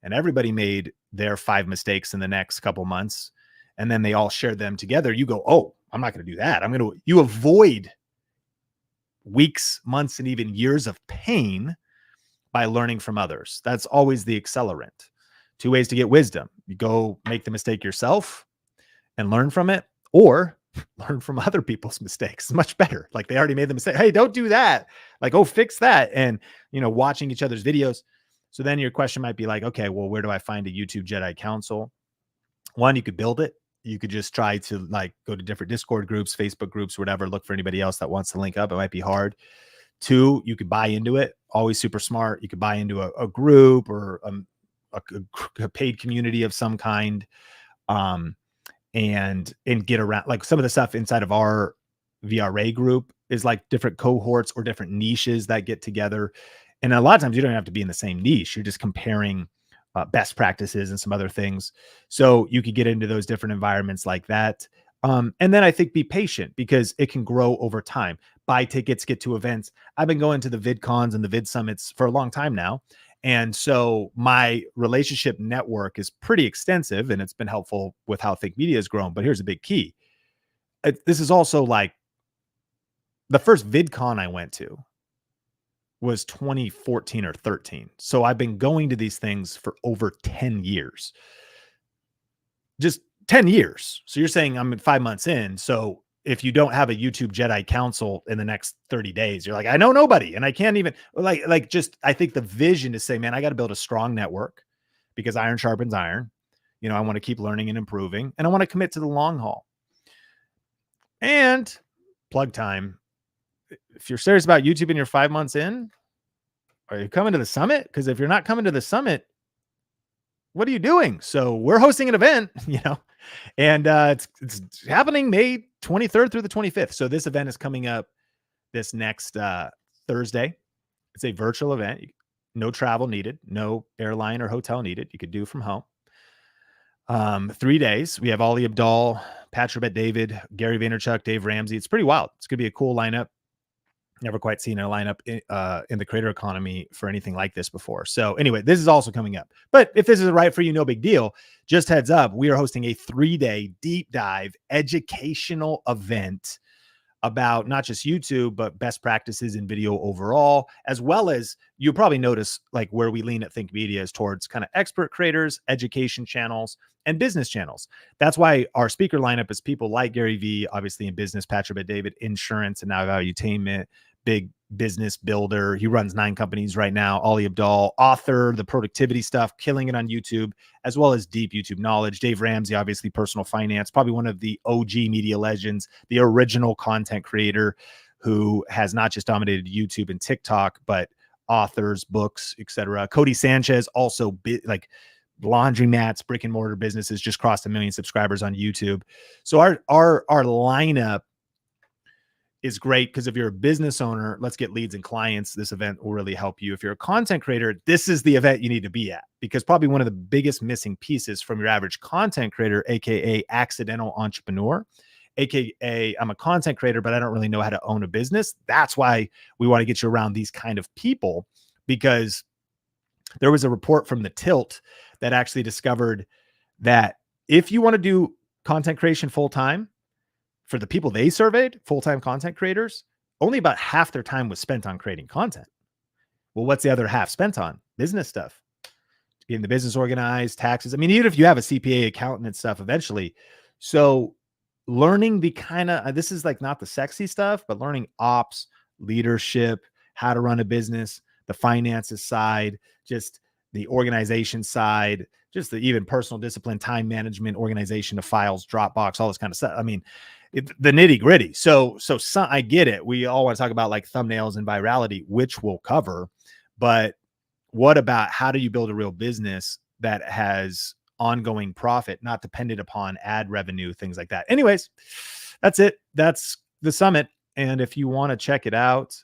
and everybody made their 5 mistakes in the next couple months, and then they all shared them together, you go, oh, I'm not going to do that. You avoid weeks, months, and even years of pain by learning from others. That's always the accelerant. 2 ways to get wisdom. You go make the mistake yourself and learn from it, or learn from other people's mistakes. It's much better. Like, they already made the mistake. Hey, don't do that. Like, oh, fix that. And, watching each other's videos. So then your question might be like, okay, well, where do I find a YouTube Jedi Council? One, you could build it. You could just try to like go to different Discord groups, Facebook groups, whatever, look for anybody else that wants to link up. It might be hard. 2, you could buy into it. Always super smart. You could buy into a group or a paid community of some kind. And get around, like, some of the stuff inside of our VRA group is like different cohorts or different niches that get together. And a lot of times you don't have to be in the same niche. You're just comparing best practices and some other things. So you could get into those different environments like that. And then I think be patient, because it can grow over time. Buy tickets, get to events. I've been going to the VidCons and the Vid Summits for a long time now. And so my relationship network is pretty extensive, and it's been helpful with how Think Media has grown. But here's a big key. This is also like the first VidCon I went to was 2014 or 13. So I've been going to these things for over 10 years. Just 10 years. So you're saying I'm 5 months in. So if you don't have a YouTube Jedi Council in the next 30 days, you're like, I know nobody, and I can't even I think the vision is say, man, I got to build a strong network, because iron sharpens iron. I want to keep learning and improving, and I want to commit to the long haul. And plug time. If you're serious about YouTube and you're 5 months in, are you coming to the summit? Because if you're not coming to the summit, what are you doing? So we're hosting an event, and it's happening May 23rd through the 25th. So this event is coming up this next Thursday. It's a virtual event. No travel needed, no airline or hotel needed. You could do from home. 3 days. We have Ollie Abdal, Patrick Bet-David, Gary Vaynerchuk, Dave Ramsey. It's pretty wild. It's going to be a cool lineup. Never quite seen a lineup in the creator economy for anything like this before. So anyway, this is also coming up. But if this is right for you, no big deal. Just heads up, we are hosting a 3-day deep dive educational event about not just YouTube, but best practices in video overall, as well as you probably notice like where we lean at Think Media is towards kind of expert creators, education channels, and business channels. That's why our speaker lineup is people like Gary Vee, obviously in business, Patrick Bet-David, insurance, and now valuetainment, big business builder. He runs 9 companies right now. Ali Abdal, author, the productivity stuff, killing it on YouTube, as well as deep YouTube knowledge. Dave Ramsey, obviously personal finance, probably one of the OG media legends, the original content creator who has not just dominated YouTube and TikTok, but authors, books, etc. Cody Sanchez, also like laundromats, brick and mortar businesses, just crossed 1 million subscribers on YouTube. So our lineup is great because if you're a business owner, let's get leads and clients. This event will really help you. If you're a content creator, this is the event you need to be at, because probably one of the biggest missing pieces from your average content creator, AKA accidental entrepreneur, AKA I'm a content creator, but I don't really know how to own a business. That's why we want to get you around these kind of people, because there was a report from the Tilt that actually discovered that if you want to do content creation full time, for the people they surveyed, full-time content creators, only about half their time was spent on creating content. Well, what's the other half spent on? Business stuff, getting the business organized, taxes. I mean, even if you have a CPA, accountant and stuff eventually. So learning the kind of, this is like not the sexy stuff, but learning ops, leadership, how to run a business, the finances side, just the organization side, just the even personal discipline, time management, organization of files, Dropbox, all this kind of stuff. I mean, the nitty gritty. So I get it. We all want to talk about like thumbnails and virality, which we'll cover, but what about how do you build a real business that has ongoing profit, not dependent upon ad revenue, things like that. Anyways, that's it. That's the summit. And if you want to check it out,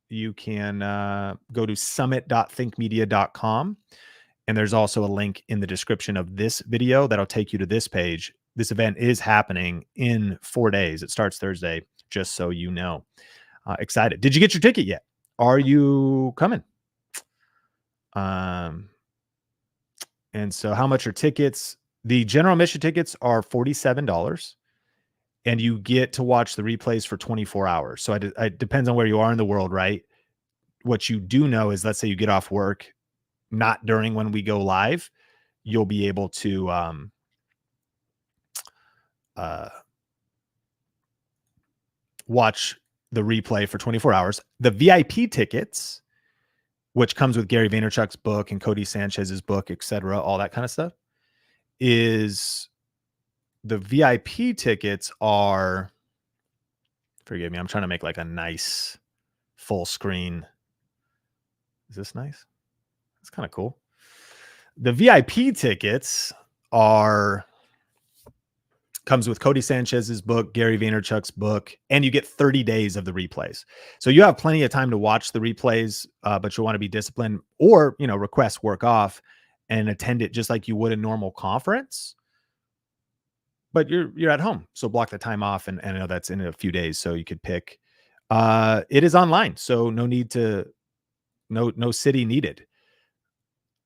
you can go to summit.thinkmedia.com. And there's also a link in the description of this video that'll take you to this page. This event is happening in 4 days. It starts Thursday, just so you know. Excited. Did you get your ticket yet? Are you coming? And so how much are tickets? The general admission tickets are $47, and you get to watch the replays for 24 hours. So it depends on where you are in the world, right? What you do know is, let's say you get off work, not during when we go live, you'll be able to watch the replay for 24 hours. The VIP tickets, which comes with Gary Vaynerchuk's book and Cody Sanchez's book, etc., all that kind of stuff, is the VIP tickets are, forgive me, I'm trying to make like a nice full screen. Is this nice? It's kind of cool. The VIP tickets comes with Cody Sanchez's book, Gary Vaynerchuk's book, and you get 30 days of the replays. So you have plenty of time to watch the replays, but you want to be disciplined, or, request work off and attend it just like you would a normal conference. But you're at home, so block the time off, and I know that's in a few days, so you could pick. It is online, so no city needed.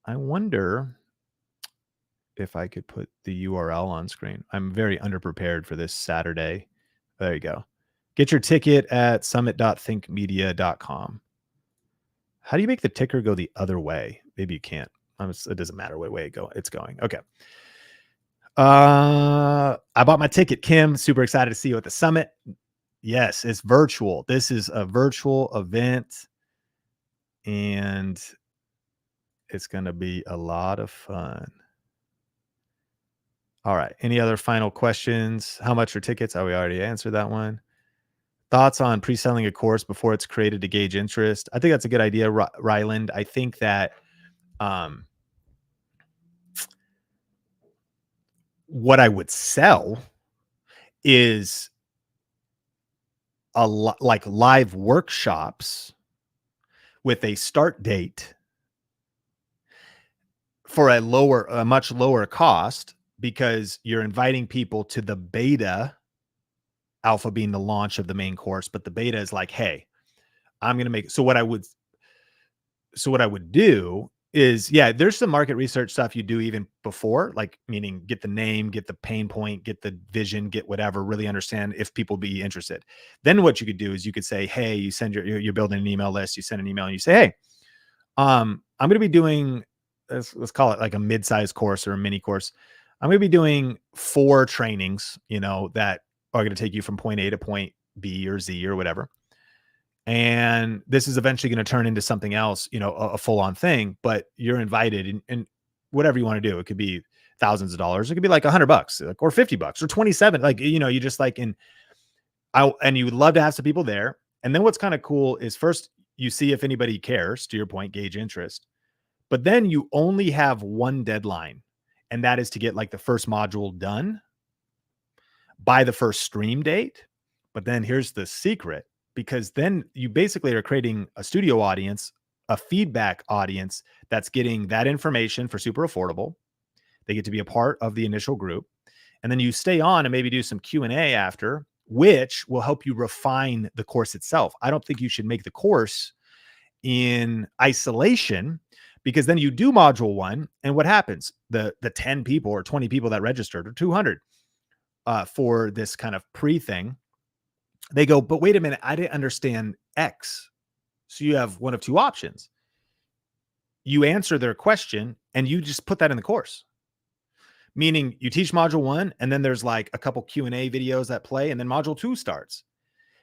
I wonder if I could put the URL on screen. I'm very underprepared for this Saturday. There you go. Get your ticket at summit.thinkmedia.com. How do you make the ticker go the other way? Maybe you can't. It doesn't matter what way it's going. Okay. I bought my ticket, Kim. Super excited to see you at the summit. Yes, it's virtual. This is a virtual event, and it's going to be a lot of fun. All right. Any other final questions? How much are tickets? Oh, we already answered that one. Thoughts on pre-selling a course before it's created to gauge interest? I think that's a good idea, Ryland. I think that what I would sell is like live workshops with a start date for a much lower cost, because you're inviting people to the beta, alpha being the launch of the main course. But the beta is like, hey, I'm going to make, so what I would do is, yeah, there's some market research stuff you do even before, like meaning get the name, get the pain point, get the vision, get whatever, really understand if people be interested. Then what you could do is you could say, hey, you send you're building an email list, you send an email and you say, hey, I'm going to be doing, let's call it like a mid-sized course or a mini course. I'm going to be doing 4 trainings, that are going to take you from point A to point B or Z or whatever. And this is eventually going to turn into something else, a full-on thing, but you're invited and whatever you want to do. It could be thousands of dollars. It could be like $100, like, or $50 or 27. Like, you just like, and you would love to have some people there. And then what's kind of cool is first you see if anybody cares, to your point, gauge interest, but then you only have one deadline. And that is to get like the first module done by the first stream date. But then here's the secret, because then you basically are creating a studio audience, a feedback audience that's getting that information for super affordable. They get to be a part of the initial group. And then you stay on and maybe do some Q&A after, which will help you refine the course itself. I don't think you should make the course in isolation, because then you do module 1 and what happens? The 10 people or 20 people that registered, or 200 for this kind of pre-thing, they go, but wait a minute, I didn't understand X. So you have one of 2 options. You answer their question and you just put that in the course. Meaning you teach module 1 and then there's like a couple Q&A videos that play and then module 2 starts.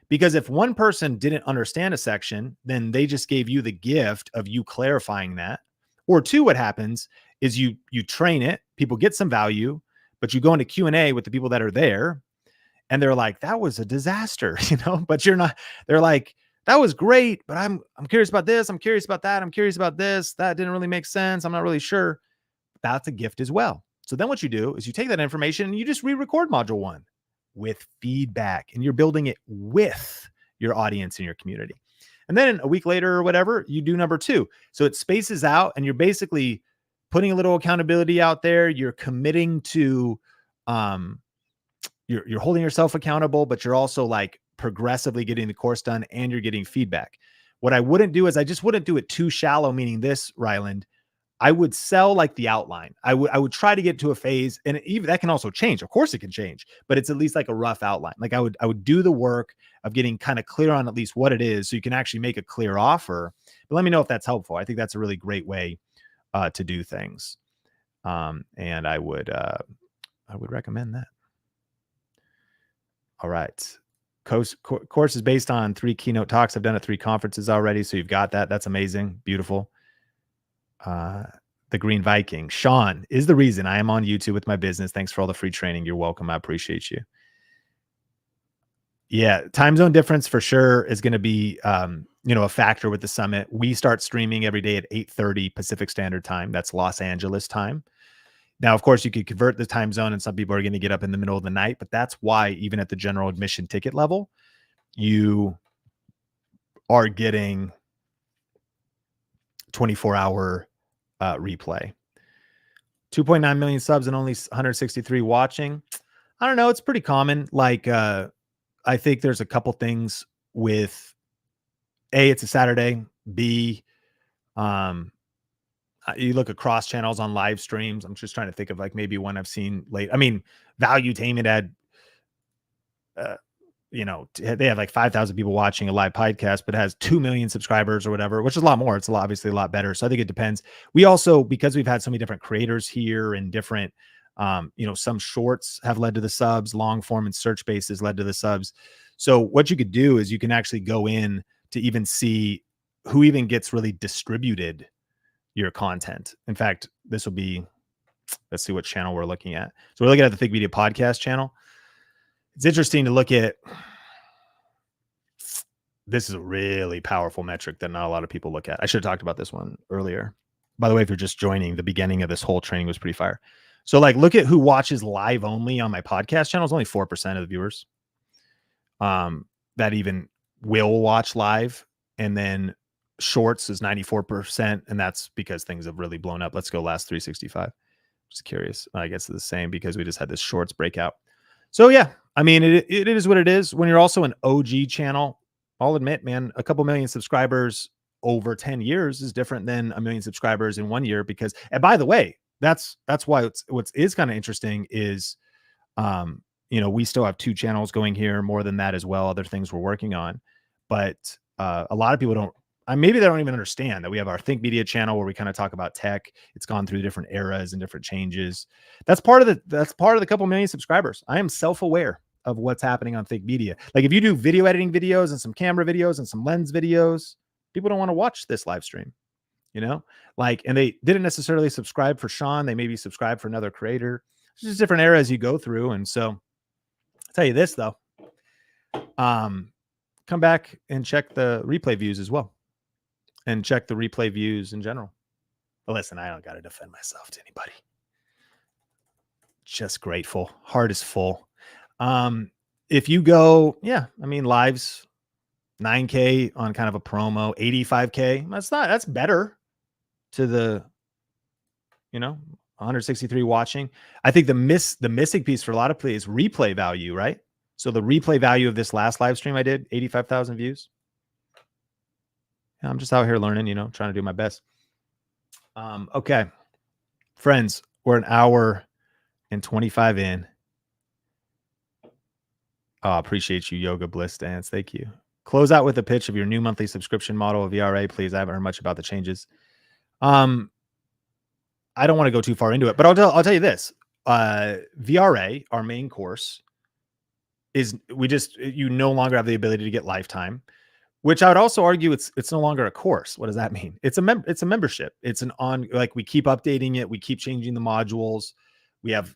Because if one person didn't understand a section, then they just gave you the gift of you clarifying that. Or 2, what happens is you train it, people get some value, but you go into Q&A with the people that are there and they're like, that was a disaster, but you're not, they're like, that was great, but I'm curious about this. I'm curious about that. I'm curious about this. That didn't really make sense. I'm not really sure. That's a gift as well. So then what you do is you take that information and you just re-record module 1 with feedback, and you're building it with your audience and your community. And then a week later or whatever, you do number 2. So it spaces out and you're basically putting a little accountability out there. You're committing to, you're holding yourself accountable, but you're also like progressively getting the course done and you're getting feedback. What I wouldn't do is I just wouldn't do it too shallow, meaning this, Ryland, I would sell like the outline. I would try to get to a phase, and even that can also change. Of course it can change, but it's at least like a rough outline. Like I would do the work of getting kind of clear on at least what it is, so you can actually make a clear offer. But let me know if that's helpful. I think that's a really great way to do things. And I would recommend that. All right. Course is based on 3 keynote talks. I've done it 3 conferences already. So you've got that. That's amazing. Beautiful. The Green Viking. Sean is the reason I am on YouTube with my business. Thanks for all the free training. You're welcome. I appreciate you. Yeah. Time zone difference for sure is going to be, a factor with the summit. We start streaming every day at 8:30 Pacific Standard Time. That's Los Angeles time. Now, of course, you could convert the time zone and some people are going to get up in the middle of the night, but that's why even at the general admission ticket level, you are getting 24-hour replay. 2.9 million subs and only 163 watching. I don't know. It's pretty common. Like, I think there's a couple things with A, it's a Saturday. B, you look across channels on live streams. I'm just trying to think of like maybe one I've seen late. I mean, Valuetainment had, they have like 5,000 people watching a live podcast, but it has 2 million subscribers or whatever, which is a lot more. It's obviously a lot better. So I think it depends. We also, because we've had so many different creators here and different, some shorts have led to the subs, long form and search bases led to the subs. So what you could do is you can actually go in to even see who even gets really distributed your content. In fact, this will be, let's see what channel we're looking at. So we're looking at the Think Media podcast channel. It's interesting to look at. This is a really powerful metric that not a lot of people look at. I should have talked about this one earlier. By the way, if you're just joining, the beginning of this whole training was pretty fire. So like, look at who watches live only on my podcast channel. It's only 4% of the viewers that even will watch live. And then shorts is 94%. And that's because things have really blown up. Let's go last 365. Just curious. I guess it's the same because we just had this shorts breakout. So yeah, I mean, it is what it is. When you're also an OG channel, I'll admit, man, a couple million subscribers over 10 years is different than a million subscribers in 1 year. Because, and by the way, that's why what's is kind of interesting is, we still have 2 channels going here, more than that as well, other things we're working on. But a lot of people don't, maybe they don't even understand that we have our Think Media channel where we kind of talk about tech. It's gone through different eras and different changes. That's part of the couple million subscribers. I am self-aware of what's happening on Think Media. Like if you do video editing videos and some camera videos and some lens videos, people don't want to watch this live stream, like, and they didn't necessarily subscribe for Sean. They maybe subscribe for another creator. It's just different eras you go through. And so I'll tell you this though, come back and check the replay views as well, and check the replay views in general. But listen, I don't got to defend myself to anybody. Just grateful. Heart is full. If you go, lives 9K on kind of a promo, 85K. That's better to the, 163 watching. I think the missing piece for a lot of play is replay value, right? So the replay value of this last live stream I did, 85,000 views. I'm just out here learning, trying to do my best. Okay. Friends, we're an hour and 25 in. Oh, appreciate you, Yoga Bliss Dance. Thank you. Close out with a pitch of your new monthly subscription model of VRA, please. I haven't heard much about the changes. I don't want to go too far into it, but I'll tell you this. VRA, our main course, is you no longer have the ability to get lifetime, which I would also argue it's no longer a course. What does that mean? It's a membership. It's we keep updating it. We keep changing the modules. We have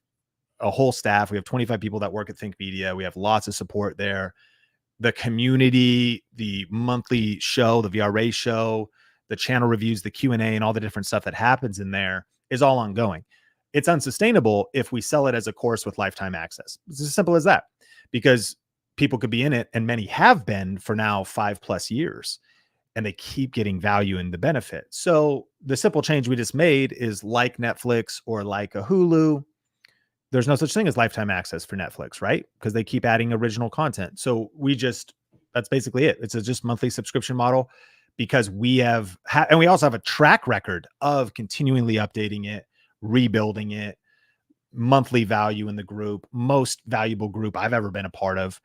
a whole staff. We have 25 people that work at Think Media. We have lots of support there. The community, the monthly show, the VRA show, the channel reviews, the Q&A, and all the different stuff that happens in there is all ongoing. It's unsustainable if we sell it as a course with lifetime access. It's as simple as that, because people could be in it, and many have been for now 5+ years, and they keep getting value in the benefit. So the simple change we just made is, like Netflix or like a Hulu, there's no such thing as lifetime access for Netflix, right? Because they keep adding original content. So that's basically it. It's just monthly subscription model, because we have, and we also have a track record of continually updating it, rebuilding it, monthly value in the group, most valuable group I've ever been a part of.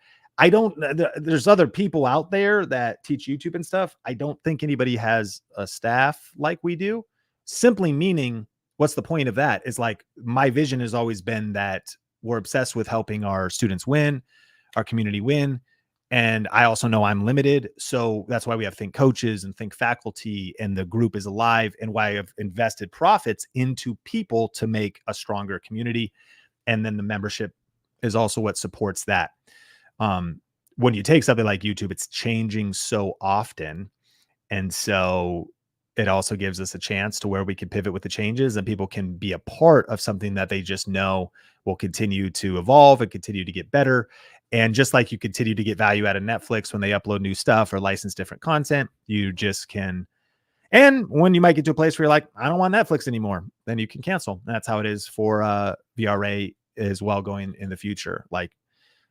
There's other people out there that teach YouTube and stuff. I don't think anybody has a staff like we do, simply meaning, what's the point of that? Is like, my vision has always been that we're obsessed with helping our students win, our community win. And I also know I'm limited. So that's why we have Think Coaches and Think Faculty, and the group is alive, and why I've invested profits into people to make a stronger community. And then the membership is also what supports that. When you take something like YouTube, it's changing so often. And so it also gives us a chance to where we can pivot with the changes, and people can be a part of something that they just know will continue to evolve and continue to get better. And just like you continue to get value out of Netflix when they upload new stuff or license different content, you just can. And when you might get to a place where you're like, I don't want Netflix anymore, then you can cancel. That's how it is for VRA as well going in the future. Like,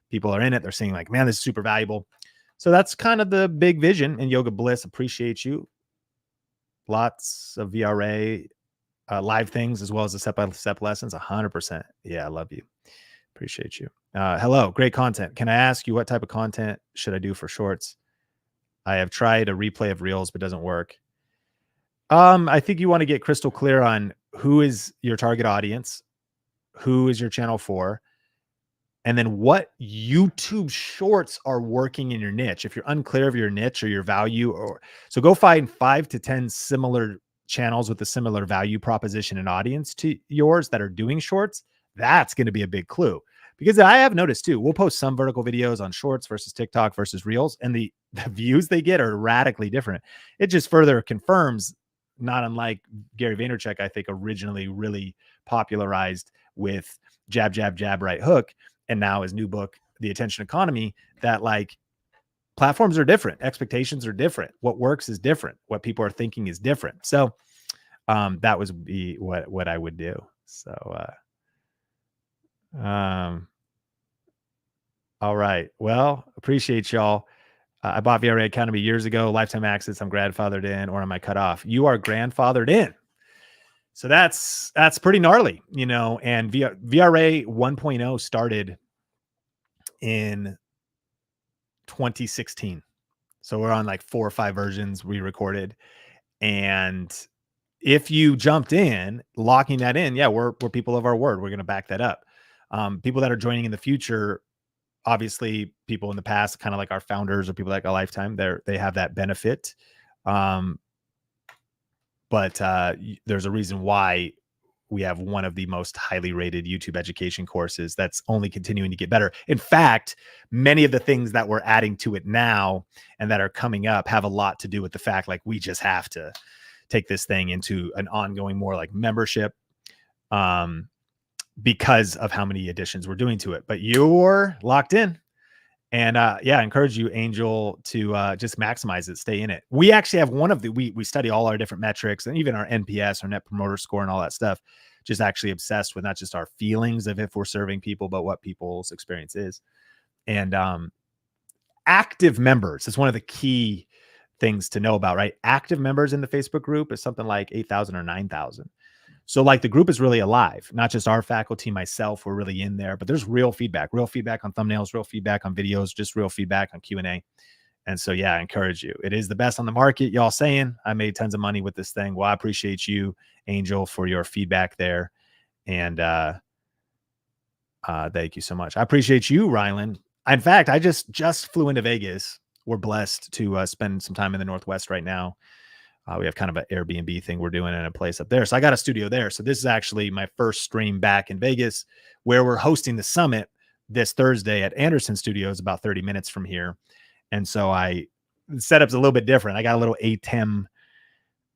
people are in it, they're saying like, man, this is super valuable. So that's kind of the big vision. And Yoga Bliss, appreciate you. Lots of VRA live things, as well as the step-by-step lessons. 100%. Yeah, I love you. Appreciate you. Hello, great content. Can I ask you, what type of content should I do for shorts? I have tried a replay of reels, but doesn't work. I think you want to get crystal clear on who is your target audience, who is your channel for, and then what YouTube shorts are working in your niche. If you're unclear of your niche or your value, so go find 5 to 10 similar channels with a similar value proposition and audience to yours that are doing shorts. That's going to be a big clue, because I have noticed too, we'll post some vertical videos on shorts versus TikTok versus reels, and the views they get are radically different. It just further confirms, not unlike Gary Vaynerchuk, I think originally really popularized with jab, jab, jab, right hook. And now his new book, The Attention Economy, that like platforms are different. Expectations are different. What works is different. What people are thinking is different. So that would be what I would do. So, all right. Well, appreciate y'all. I bought VRA Academy years ago, lifetime access. I'm grandfathered in, or am I cut off? You are grandfathered in. So that's pretty gnarly, you know, and VRA 1.0 started in 2016. So we're on like 4 or 5 versions we recorded. And if you jumped in, locking that in, yeah, we're people of our word. We're going to back that up. People that are joining in the future, obviously people in the past, kind of like our founders or people like a lifetime, they have that benefit. But there's a reason why we have one of the most highly rated YouTube education courses that's only continuing to get better. In fact, many of the things that we're adding to it now and that are coming up have a lot to do with the fact, like, we just have to take this thing into an ongoing, more like membership, because of how many additions we're doing to it. But you're locked in. And yeah, I encourage you, Angel, to just maximize it, stay in it. We actually have one of the, we study all our different metrics and even our NPS, our net promoter score and all that stuff, just actually obsessed with not just our feelings of if we're serving people, but what people's experience is. And active members is one of the key things to know about, right? Active members in the Facebook group is something like 8,000 or 9,000. So like the group is really alive, not just our faculty, myself, we're really in there, but there's real feedback on thumbnails, real feedback on videos, just real feedback on Q&A. And so, yeah, I encourage you. It is the best on the market. Y'all saying I made tons of money with this thing. Well, I appreciate you, Angel, for your feedback there. And thank you so much. I appreciate you, Rylan. In fact, I just flew into Vegas. We're blessed to spend some time in the Northwest right now. We have kind of an Airbnb thing we're doing in a place up there. So I got a studio there. So this is actually my first stream back in Vegas, where we're hosting the summit this Thursday at Anderson Studios, about 30 minutes from here. And so the setup's a little bit different. I got a little ATEM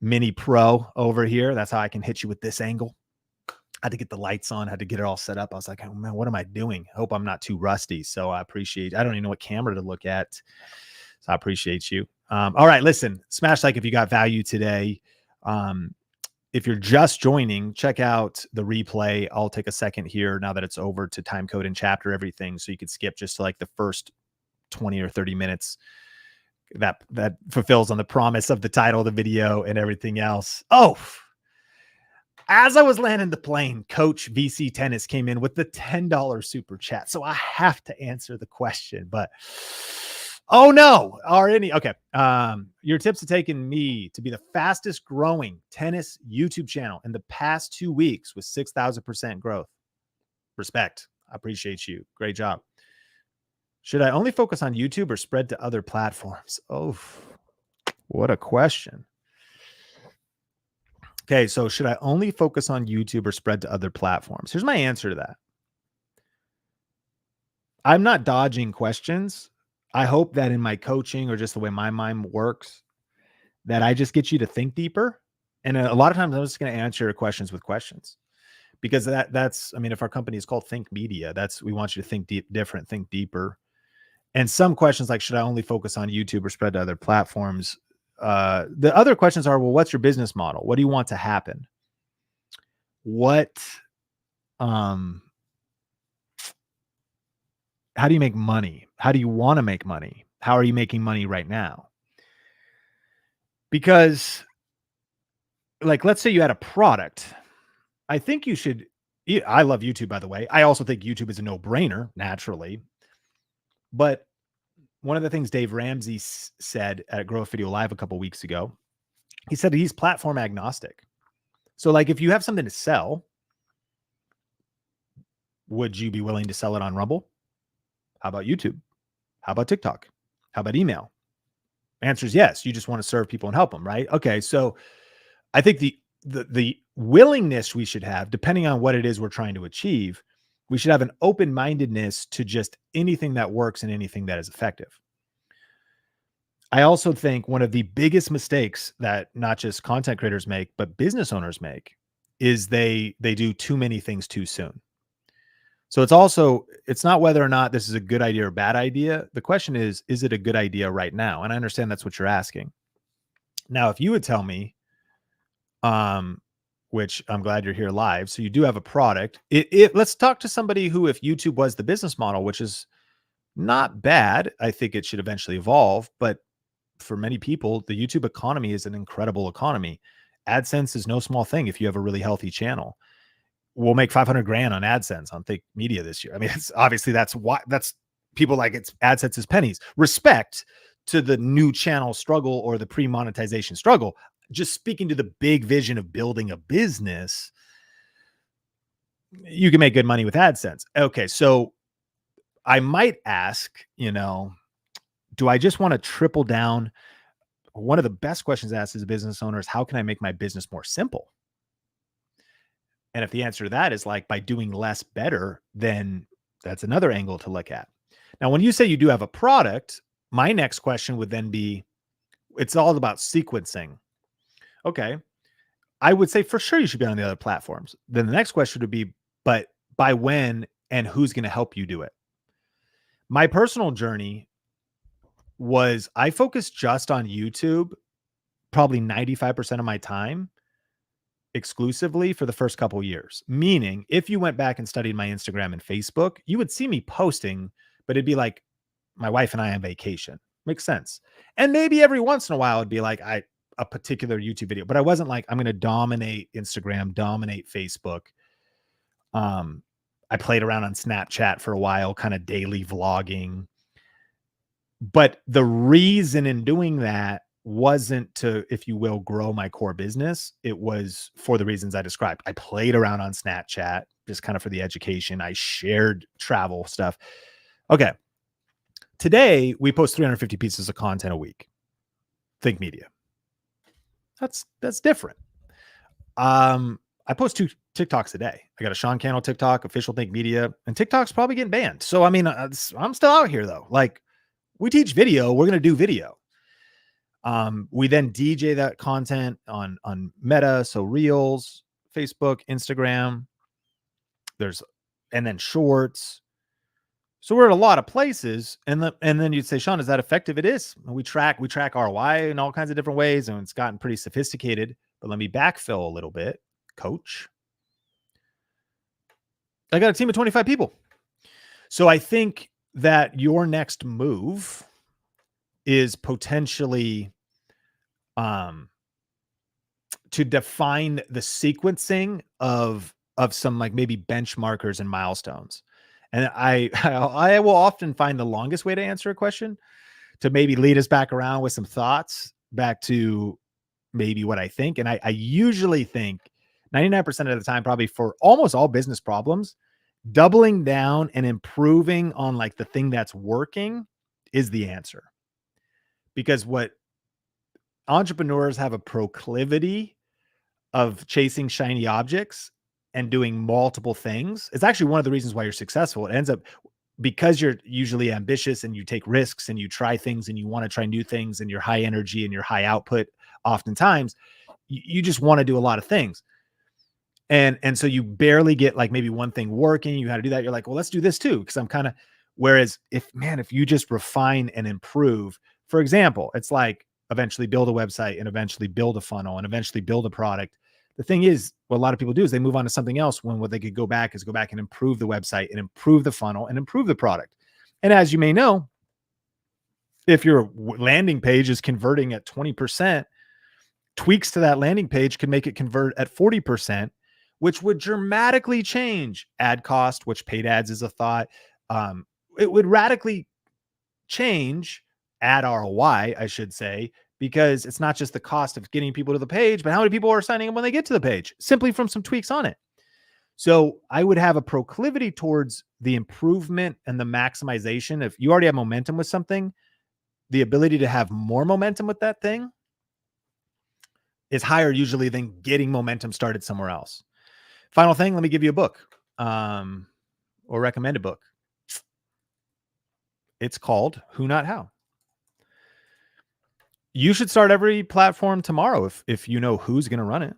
Mini Pro over here. That's how I can hit you with this angle. I had to get the lights on, had to get it all set up. I was like, oh man, what am I doing? I hope I'm not too rusty. So I don't even know what camera to look at. So I appreciate you. All right, listen, smash like if you got value today. If you're just joining, check out the replay. I'll take a second here now that it's over to time code and chapter everything. So you could skip just like the first 20 or 30 minutes that fulfills on the promise of the title of the video and everything else. Oh, as I was landing the plane, Coach VC Tennis came in with the $10 super chat. So I have to answer the question, but oh no, okay. Your tips have taken me to be the fastest growing tennis YouTube channel in the past 2 weeks with 6,000% growth. Respect. I appreciate you. Great job. Should I only focus on YouTube or spread to other platforms? Oh, what a question. Okay, so should I only focus on YouTube or spread to other platforms? Here's my answer to that. I'm not dodging questions. I hope that in my coaching or just the way my mind works, that I just get you to think deeper. And a lot of times I'm just going to answer your questions with questions, because that's, I mean, if our company is called Think Media, we want you to think different, think deeper. And some questions like, should I only focus on YouTube or spread to other platforms? The other questions are, well, what's your business model? What do you want to happen? How do you make money? How do you want to make money? How are you making money right now? Because, like, let's say you had a product. I think you should. I love YouTube, by the way. I also think YouTube is a no-brainer, naturally. But one of the things Dave Ramsey said at Grow a Video Live a couple weeks ago, he said he's platform agnostic. So, like, if you have something to sell, would you be willing to sell it on Rumble? How about YouTube? How about TikTok? How about email? Answer is yes. You just want to serve people and help them, right? Okay, so I think the willingness we should have, depending on what it is we're trying to achieve, we should have an open-mindedness to just anything that works and anything that is effective. I also think one of the biggest mistakes that not just content creators make, but business owners make, is they do too many things too soon. So it's not whether or not this is a good idea or bad idea. The question is it a good idea right now? And I understand that's what you're asking. Now, if you would tell me, which I'm glad you're here live, so you do have a product. Let's talk to somebody who, if YouTube was the business model, which is Not bad. I think it should eventually evolve, but for many people, the YouTube economy is an incredible economy. AdSense is no small thing if you have a really healthy channel. We'll make 500 grand on AdSense on Think Media this year. I mean, it's obviously that's why that's people like it's AdSense is pennies. Respect to the new channel struggle or the pre-monetization struggle. Just speaking to the big vision of building a business, you can make good money with AdSense. Okay, so I might ask, do I just want to triple down? One of the best questions asked as a business owner is how can I make my business more simple? And if the answer to that is like by doing less better, then that's another angle to look at. Now, when you say you do have a product, my next question would then be, it's all about sequencing. Okay. I would say for sure you should be on the other platforms. Then the next question would be, but by when and who's going to help you do it? My personal journey was I focused just on YouTube, probably 95% of my time exclusively for the first couple years. Meaning, if you went back and studied my Instagram and Facebook, you would see me posting, but it'd be like my wife and I on vacation. Makes sense. And maybe every once in a while it'd be like a particular YouTube video, but I wasn't like I'm going to dominate Instagram, dominate Facebook. I played around on Snapchat for a while, kind of daily vlogging. But the reason in doing that wasn't to, if you will, grow my core business. It was for the reasons I described. I played around on Snapchat just kind of for the education. I shared travel stuff. Okay. Today we post 350 pieces of content a week. Think Media. That's different. I post 2 TikToks a day. I got a Sean Cannell TikTok, official Think Media, and TikTok's probably getting banned. So, I mean, I'm still out here though. Like, we teach video, we're going to do video. We then DJ that content on Meta, so Reels, Facebook, Instagram. And then Shorts. So we're at a lot of places, and then you'd say, Sean, is that effective? It is. We track ROI in all kinds of different ways, and it's gotten pretty sophisticated. But let me backfill a little bit, coach. I got a team of 25 people. So I think that your next move is potentially to define the sequencing of some like maybe benchmarkers and milestones. And I will often find the longest way to answer a question to maybe lead us back around with some thoughts back to maybe what I think. And I usually think 99% of the time, probably for almost all business problems, doubling down and improving on like the thing that's working is the answer. Because what entrepreneurs have a proclivity of chasing shiny objects and doing multiple things. It's actually one of the reasons why you're successful. It ends up because you're usually ambitious and you take risks and you try things and you want to try new things and you're high energy and you're high output. Oftentimes you just want to do a lot of things. And so you barely get like maybe one thing working. You got to do that. You're like, well, let's do this too. Cause I'm kind of, whereas if you just refine and improve, for example, it's like eventually build a website and eventually build a funnel and eventually build a product. The thing is, what a lot of people do is they move on to something else when what they could go back and improve the website and improve the funnel and improve the product. And as you may know, if your landing page is converting at 20%, tweaks to that landing page can make it convert at 40%, which would dramatically change ad cost, which paid ads is a thought. It would radically change ad ROI, I should say, because it's not just the cost of getting people to the page, but how many people are signing up when they get to the page simply from some tweaks on it. So I would have a proclivity towards the improvement and the maximization. If you already have momentum with something, the ability to have more momentum with that thing is higher usually than getting momentum started somewhere else. Final thing, let me give you a book or recommend a book. It's called Who Not How. You should start every platform tomorrow if you know who's going to run it.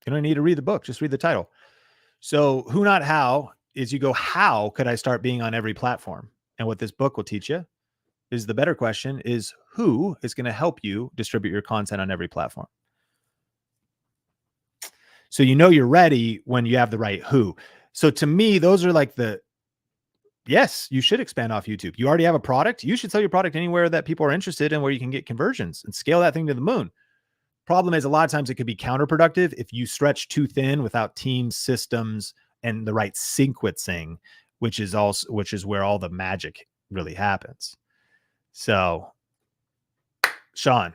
You don't need to read the book, just read the title. So Who Not How is you go, how could I start being on every platform? And what this book will teach you is the better question is who is going to help you distribute your content on every platform. So you know you're ready when you have the right who. So to me, those are like yes, you should expand off YouTube. You already have a product. You should sell your product anywhere that people are interested in, where you can get conversions and scale that thing to the moon. Problem is, a lot of times it could be counterproductive if you stretch too thin without teams, systems, and the right sequencing, which is where all the magic really happens. So, Sean,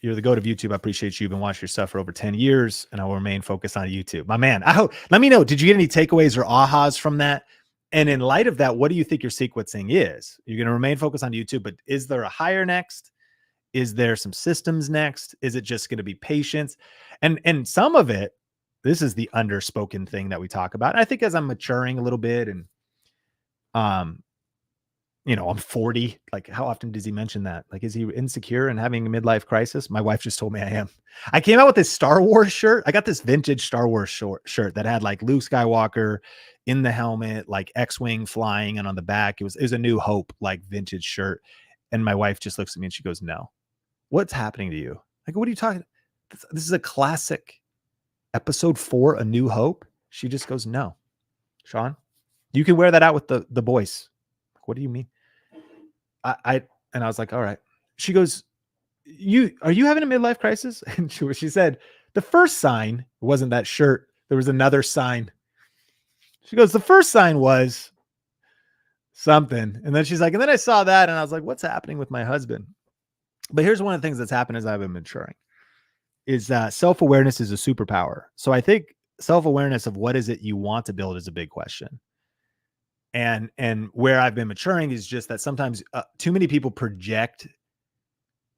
you're the goat of YouTube. I appreciate you. You've been watching your stuff for over 10 years, and I will remain focused on YouTube. My man, let me know, did you get any takeaways or ahas from that? And in light of that, what do you think your sequencing is? You're going to remain focused on YouTube, but is there a hire next? Is there some systems next? Is it just going to be patience? And some of it, this is the underspoken thing that we talk about. And I think as I'm maturing a little bit and, I'm 40, like how often does he mention that? Like, is he insecure and having a midlife crisis? My wife just told me I am. I came out with this Star Wars shirt. I got this vintage Star Wars shirt that had like Luke Skywalker in the helmet, like X-Wing flying, and on the back, it was a New Hope, like vintage shirt. And my wife just looks at me and she goes, no. What's happening to you? Like, what are you talking? This is a classic. Episode 4, A New Hope. She just goes, no, Sean, you can wear that out with the boys. What do you mean? And I was like, all right. She goes, are you having a midlife crisis? And she said, the first sign wasn't that shirt. There was another sign. She goes, the first sign was something. And then she's like, and then I saw that and I was like, what's happening with my husband? But here's one of the things that's happened as I've been maturing is that self-awareness is a superpower. So I think self-awareness of what is it you want to build is a big question. And where I've been maturing is just that sometimes too many people project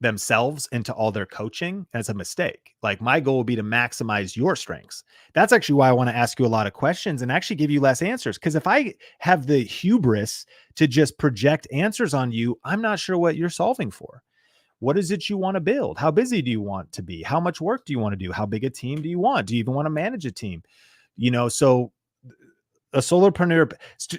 themselves into all their coaching, and it's a mistake. Like, my goal would be to maximize your strengths. That's actually why I want to ask you a lot of questions and actually give you less answers. Because if I have the hubris to just project answers on you, I'm not sure what you're solving for. What is it you want to build? How busy do you want to be? How much work do you want to do? How big a team do you want? Do you even want to manage a team? So a solopreneur,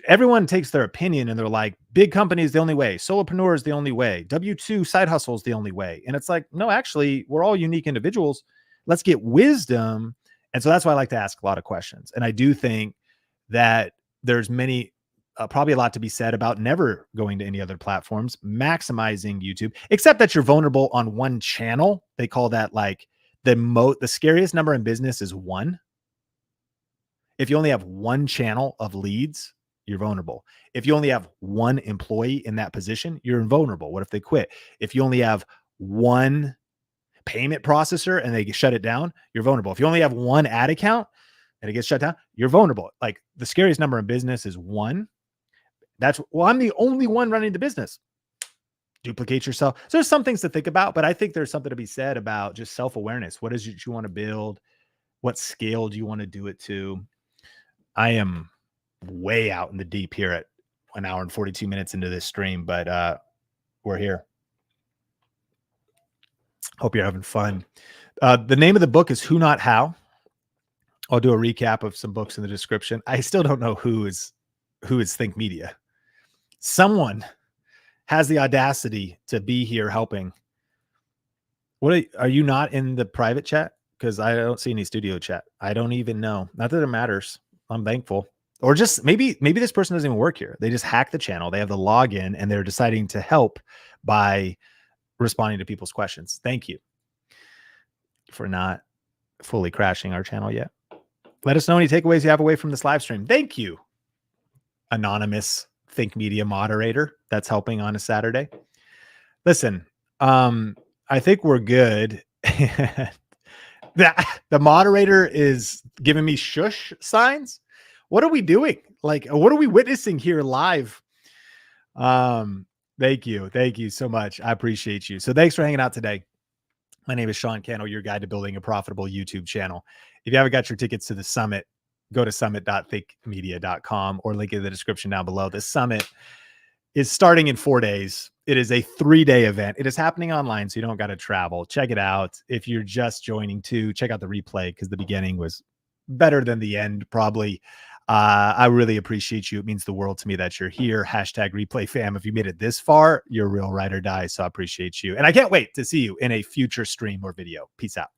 everyone takes their opinion and they're like, big company is the only way. Solopreneur is the only way. W-2 side hustle is the only way. And it's like, no, actually, we're all unique individuals. Let's get wisdom. And so that's why I like to ask a lot of questions. And I do think that there's probably a lot to be said about never going to any other platforms, maximizing YouTube, except that you're vulnerable on one channel. They call that like the scariest number in business is 1. If you only have one channel of leads, you're vulnerable. If you only have one employee in that position, you're invulnerable. What if they quit? If you only have one payment processor and they shut it down, you're vulnerable. If you only have one ad account and it gets shut down, you're vulnerable. Like, the scariest number in business is 1. I'm the only one running the business. Duplicate yourself. So there's some things to think about, but I think there's something to be said about just self-awareness. What is it you want to build? What scale do you want to do it to? I am way out in the deep here at 1 hour and 42 minutes into this stream, but we're here. Hope you're having fun. The name of the book is Who Not How. I'll do a recap of some books in the description. I still don't know who is Think Media. Someone has the audacity to be here helping. Are you not in the private chat? Because I don't see any studio chat. I don't even know. Not that it matters. I'm thankful. Or just maybe this person doesn't even work here. They just hack the channel. They have the login and they're deciding to help by responding to people's questions. Thank you for not fully crashing our channel yet. Let us know any takeaways you have away from this live stream. Thank you, anonymous Think Media moderator that's helping on a Saturday. Listen, I think we're good. The moderator is giving me shush signs. What are we doing? Like, what are we witnessing here live? Thank you so much. I appreciate you. So thanks for hanging out today. My name is Sean Cannell, your guide to building a profitable YouTube channel. If you haven't got your tickets to the summit, go to summit.thinkmedia.com or link in the description down below. The summit is starting in 4 days. It is a 3-day event. It is happening online, so you don't got to travel. Check it out. If you're just joining too, check out the replay because the beginning was better than the end, probably. I really appreciate you. It means the world to me that you're here. Hashtag replay fam. If you made it this far, you're a real ride or die. So I appreciate you. And I can't wait to see you in a future stream or video. Peace out.